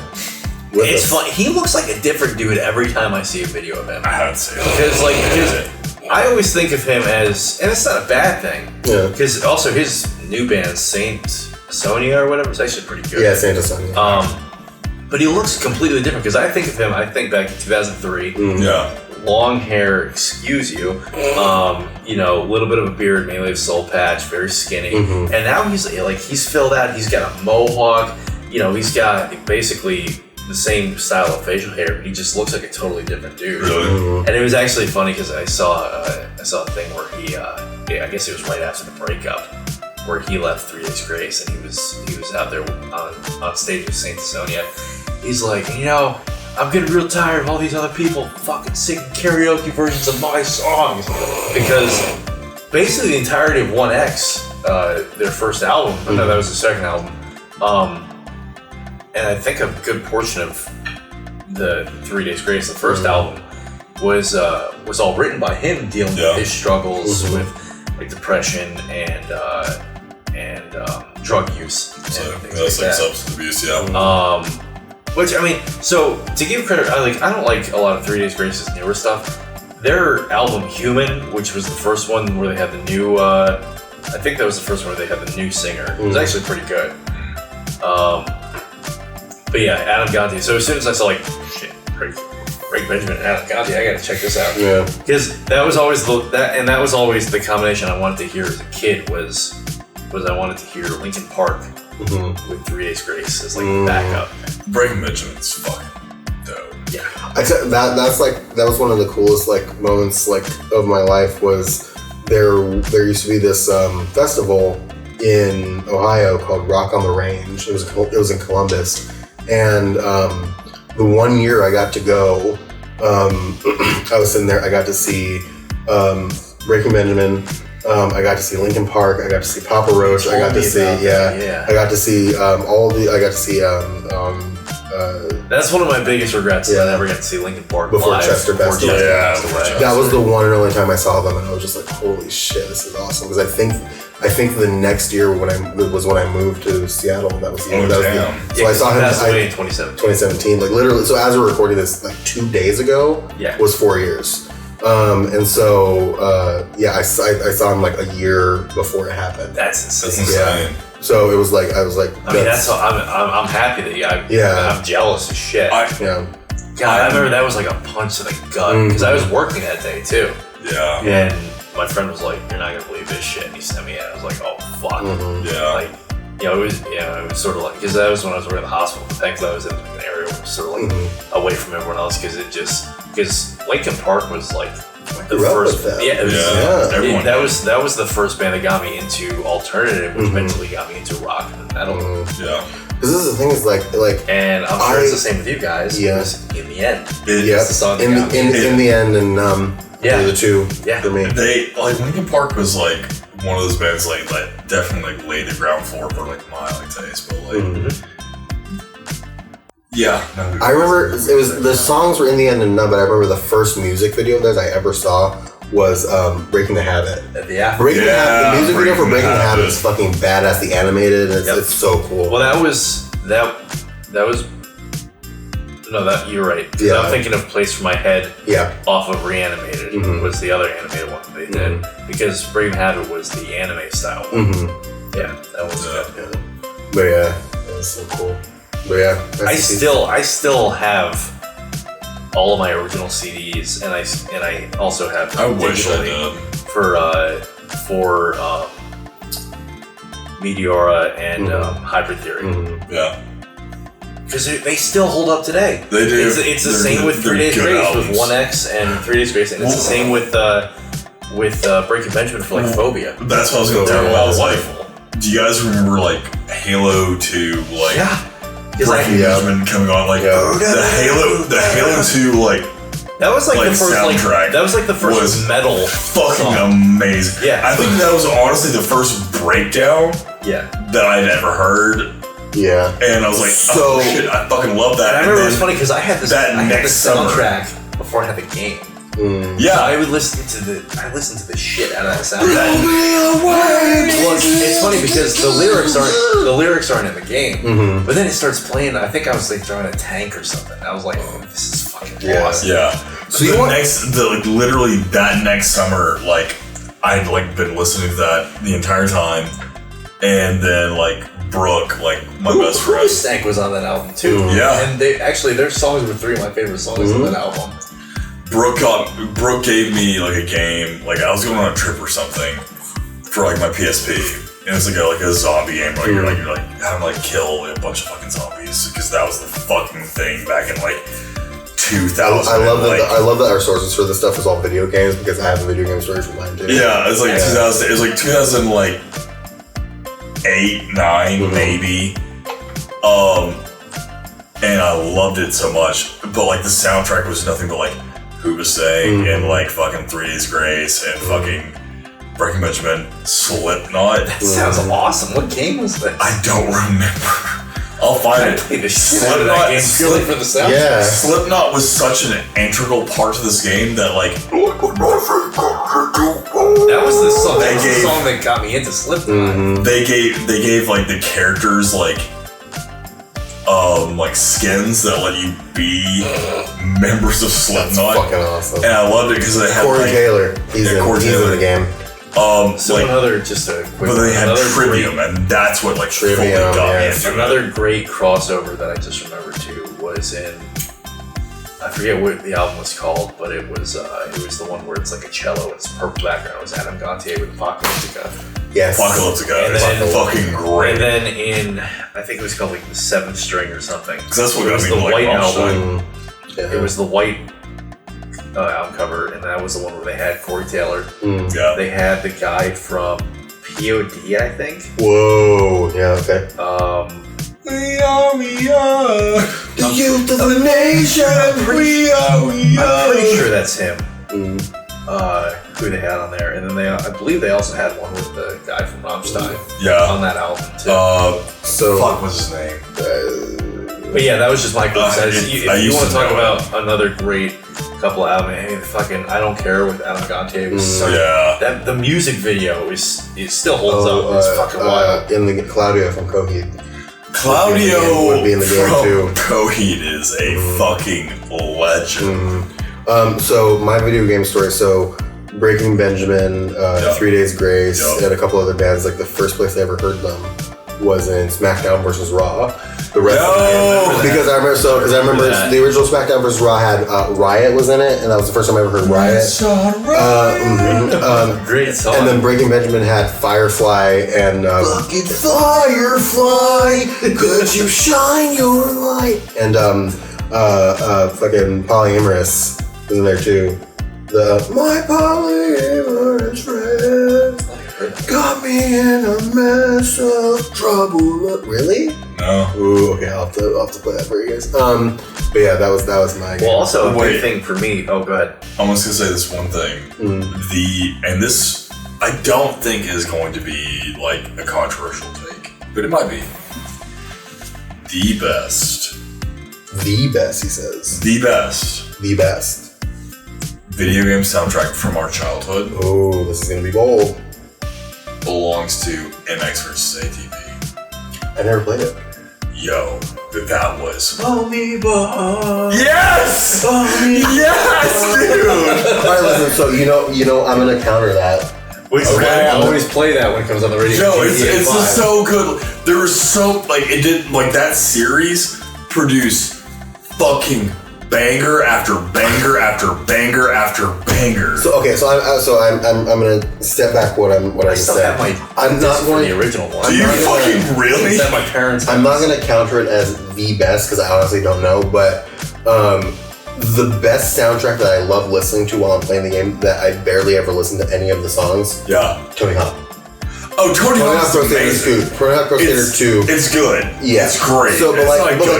It's funny. He looks like a different dude every time I see a video of him. I haven't seen it. Because I always think of him as, and it's not a bad thing. Yeah. Because also his new band, Saint Sonia or whatever, is actually pretty good. Yeah, Saint Sonia. But he looks completely different because I think of him. I think back in 2003. Long hair, excuse you. A little bit of a beard, mainly a soul patch, very skinny. And now he's filled out. He's got a mohawk. He's got basically the same style of facial hair, but he just looks like a totally different dude. Really? And it was actually funny because I saw a thing where he, I guess it was right after the breakup, where he left 3 Days Grace and he was out there on stage with Saint Sonia. He's like, I'm getting real tired of all these other people fucking singing karaoke versions of my songs. Because basically the entirety of 1X, their first album, no, that was the second album, and I think a good portion of the 3 Days Grace, the first album, was all written by him dealing with his struggles with like depression and drug use. That's like substance abuse, Which, so to give credit, I don't like a lot of 3 Days Grace's newer stuff. Their album Human, which was the first one where they had the new, I think that was the first one where they had the new singer. It was actually pretty good. But yeah, Adam Gontier. So as soon as I saw Break Benjamin and Adam Gontier, I gotta check this out. Yeah. Because that was always the combination I wanted to hear as a kid was I wanted to hear Linkin Park with 3 Days Grace as the backup. Breaking Benjamin's fucking dope. Yeah. That was one of the coolest moments of my life was there used to be this festival in Ohio called Rock on the Range. It was in Columbus, and the one year I got to go, I was sitting there. I got to see Breaking Benjamin. I got to see Linkin Park. I got to see Papa Roach. I got to see I got to see That's one of my biggest regrets. That I never got to see Linkin Park before live. Chester passed away. That was the one and only time I saw them, and I was just like, "Holy shit, this is awesome!" Because I think the next year when I moved to Seattle. That was the year. So I saw him in 2017. Literally. So as we're recording this, 2 days ago, was 4 years. And so I saw him a year before it happened. That's insane. So it was I was like, that's how I'm happy that I'm jealous as shit. God, I remember that was like a punch to the gut because I was working that day too. Yeah. And my friend was like, "You're not gonna believe this shit." And he sent me it. I was like, "Oh fuck." Yeah. It was sort of because that was when I was working at the hospital. Thankfully, I was in an area sort of away from everyone else because because Linkin Park was like the first. Yeah, that was the first band that got me into alternative, which eventually got me into rock and metal. Yeah. Because this is the thing is like, and I'm sure it's the same with you guys. Yeah. In the end, it's the song in the end, and the two for me. They like Linkin Park was like one of those bands like that definitely like laid the ground floor for like my taste, but like. Yeah, I remember it was the songs were in the end and none, but I remember the first music video of theirs I ever saw was Breaking the Habit. Breaking the Habit. The music video for Breaking the Habit is fucking badass. The animated, it's so cool. Well, that was no, that you're right. Yeah. I'm thinking of Place for My Head. Yeah. Off of Reanimated was the other animated one that they did because Breaking the Habit was the anime style one. Yeah, that was good. But yeah, that was so cool. But yeah, I still have all of my original CDs, and I also have. I wish I did for Meteora and Hybrid Theory. Yeah, because they still hold up today. They do. It's the same with 3 Days Grace with 1X and 3 Days Grace, and it's the same with Breaking Benjamin for like Phobia. That's what I was going to talk about. Wonderful. Do you guys remember like Halo 2? Like, yeah. Breaking Benjamin coming on like the Halo 2 like that was like the first soundtrack. That was like the first metal fucking song. Amazing. Yeah, I think that was honestly the first breakdown. That I'd ever heard. Yeah, and I was like, oh shit, I fucking love that. And I remember it was funny because I had the soundtrack summer. before I had the game. Yeah, I listened to the shit out of that soundtrack. Well, it's funny because the lyrics aren't in the game, but then it starts playing. I think I was like throwing a tank or something. I was like, oh, this is fucking awesome. Yeah. So literally that next summer, like I'd like been listening to that the entire time, and then like Brooke, like my best friend, Stank was on that album too. Yeah, and their songs were 3 of my favorite songs on that album. Brooke gave me like a game, like I was going on a trip or something for like my PSP, and it's like a zombie game where you're like having to like kill a bunch of fucking zombies because that was the fucking thing back in like 2000. I love that our sources for this stuff is all video games because I have a video game story for mine too. Yeah, it's like 2000. It was like 2008, 9 maybe. And I loved it so much, but like the soundtrack was nothing but like Who Was Saying and like fucking 3 Days Grace and fucking Breaking Benjamin, Slipknot. That sounds awesome. What game was that? I don't remember. I'll find it. Slipknot game purely for the sound. Yeah. Slipknot was such an integral part to this game that like that was the song. That was the song that got me into Slipknot. They gave like the characters like skins that let you be members of Slipknot. That's fucking awesome. And I loved it because they had Corey Taylor. He's in the game. Another just a quick. But they had Trivium, and that's what like Trivium got me into another great crossover that I just remembered too was in. I forget what the album was called, but it was the one where it's like a cello, it's purple background. It was Adam Gontier with Apocalyptica. Yes, Apocalyptica. It's fucking great. And then I think it was called like the 7th String or something. Because that's what it was got the me like white album. Yeah. It was the white album cover, and that was the one where they had Corey Taylor. Yeah. They had the guy from POD, I think. Whoa. Yeah. Okay. We are the youth of the nation. I'm pretty sure that's him. Who they had on there, and then I believe they also had one with the guy from Rammstein. On that album too. Fuck, what's his name? But yeah, that was just my quick side. If you want to talk about another great couple of albums, I Don't Care with Adam Gontier was so that the music video it still holds up. It's fucking wild. In the Claudio from Coheed. Claudio would be in the game too. Coheed is a fucking legend. So my video game story. So Breaking Benjamin, 3 Days Grace, and a couple other bands. Like the first place I ever heard them was in SmackDown vs. Raw. The rest because I remember the original SmackDown vs. Raw had Riot was in it, and that was the first time I ever heard Riot. Great song. And then Breaking Benjamin had Firefly and fucking Firefly, could you shine your light? And fucking Polyamorous is in there too. The my polyamorous friend got me in a mess of trouble. Really? No. Ooh, okay. I'll have to play that for you guys. But yeah, that was my. Well, also a big thing for me. Oh, go ahead. I was gonna say this one thing. This I don't think is going to be like a controversial take, but it might be. The best, he says. The best video game soundtrack from our childhood. Oh, this is gonna be bold. Belongs to MX vs. ATV. I never played it. Yo, that was. Yes! Yes, dude! Alright, listen, so you know, I'm gonna counter that. I always play that when it comes on the radio. No, it's just so good. There was so, it did, that series produced fucking banger after banger after banger after banger. So okay, so I'm gonna step back what I said. I'm not going the original one. Do you fucking really? It's at my parents' house. I'm not gonna counter it as the best because I honestly don't know, but the best soundtrack that I love listening to while I'm playing the game that I barely ever listen to any of the songs. Yeah. Tony Hawk. Oh, Tony Hawk's amazing. Tony Hawk Pro Skater 2. It's good. Yeah. It's great. So, but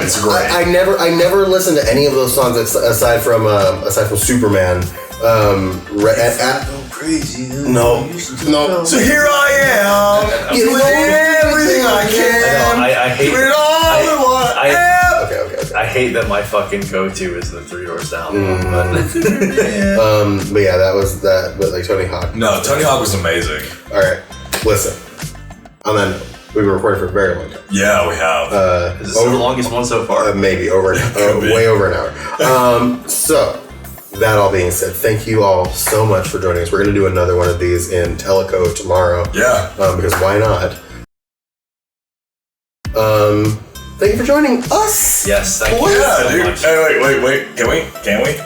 it's great. I never listened to any of those songs aside from Superman. Crazy. No. So here I am, doing everything I can. I hate doing all I want. Okay. I hate that my fucking go-to is the Three Doors Down. But yeah, that was that. But like Tony Hawk. No, Tony Hawk was amazing. All right, listen. And then we've been recording for a very long time. Yeah, we have. Is this the longest one so far? Maybe way over an hour. So that all being said, thank you all so much for joining us. We're going to do another one of these in Teleco tomorrow. Yeah. Because why not? Thank you for joining us. Yes, thank you. Yeah, so dude. much. Hey, wait. Can we?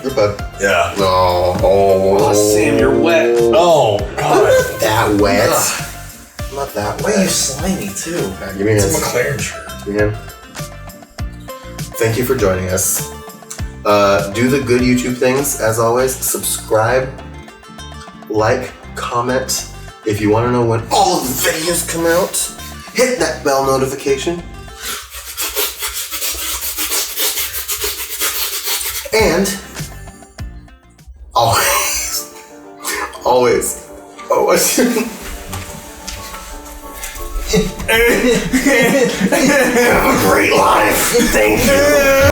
You're bud. Yeah. No. Oh, Sam, you're wet. Oh, God. I'm not that wet. I'm not that wet. Why are you slimy, too? Give me It's a hands. McLaren shirt. Give me a hand. Thank you for joining us. Do the good YouTube things, as always. Subscribe, like, comment. If you want to know when all of the videos come out, hit that bell notification. And always have a great life. Thank you.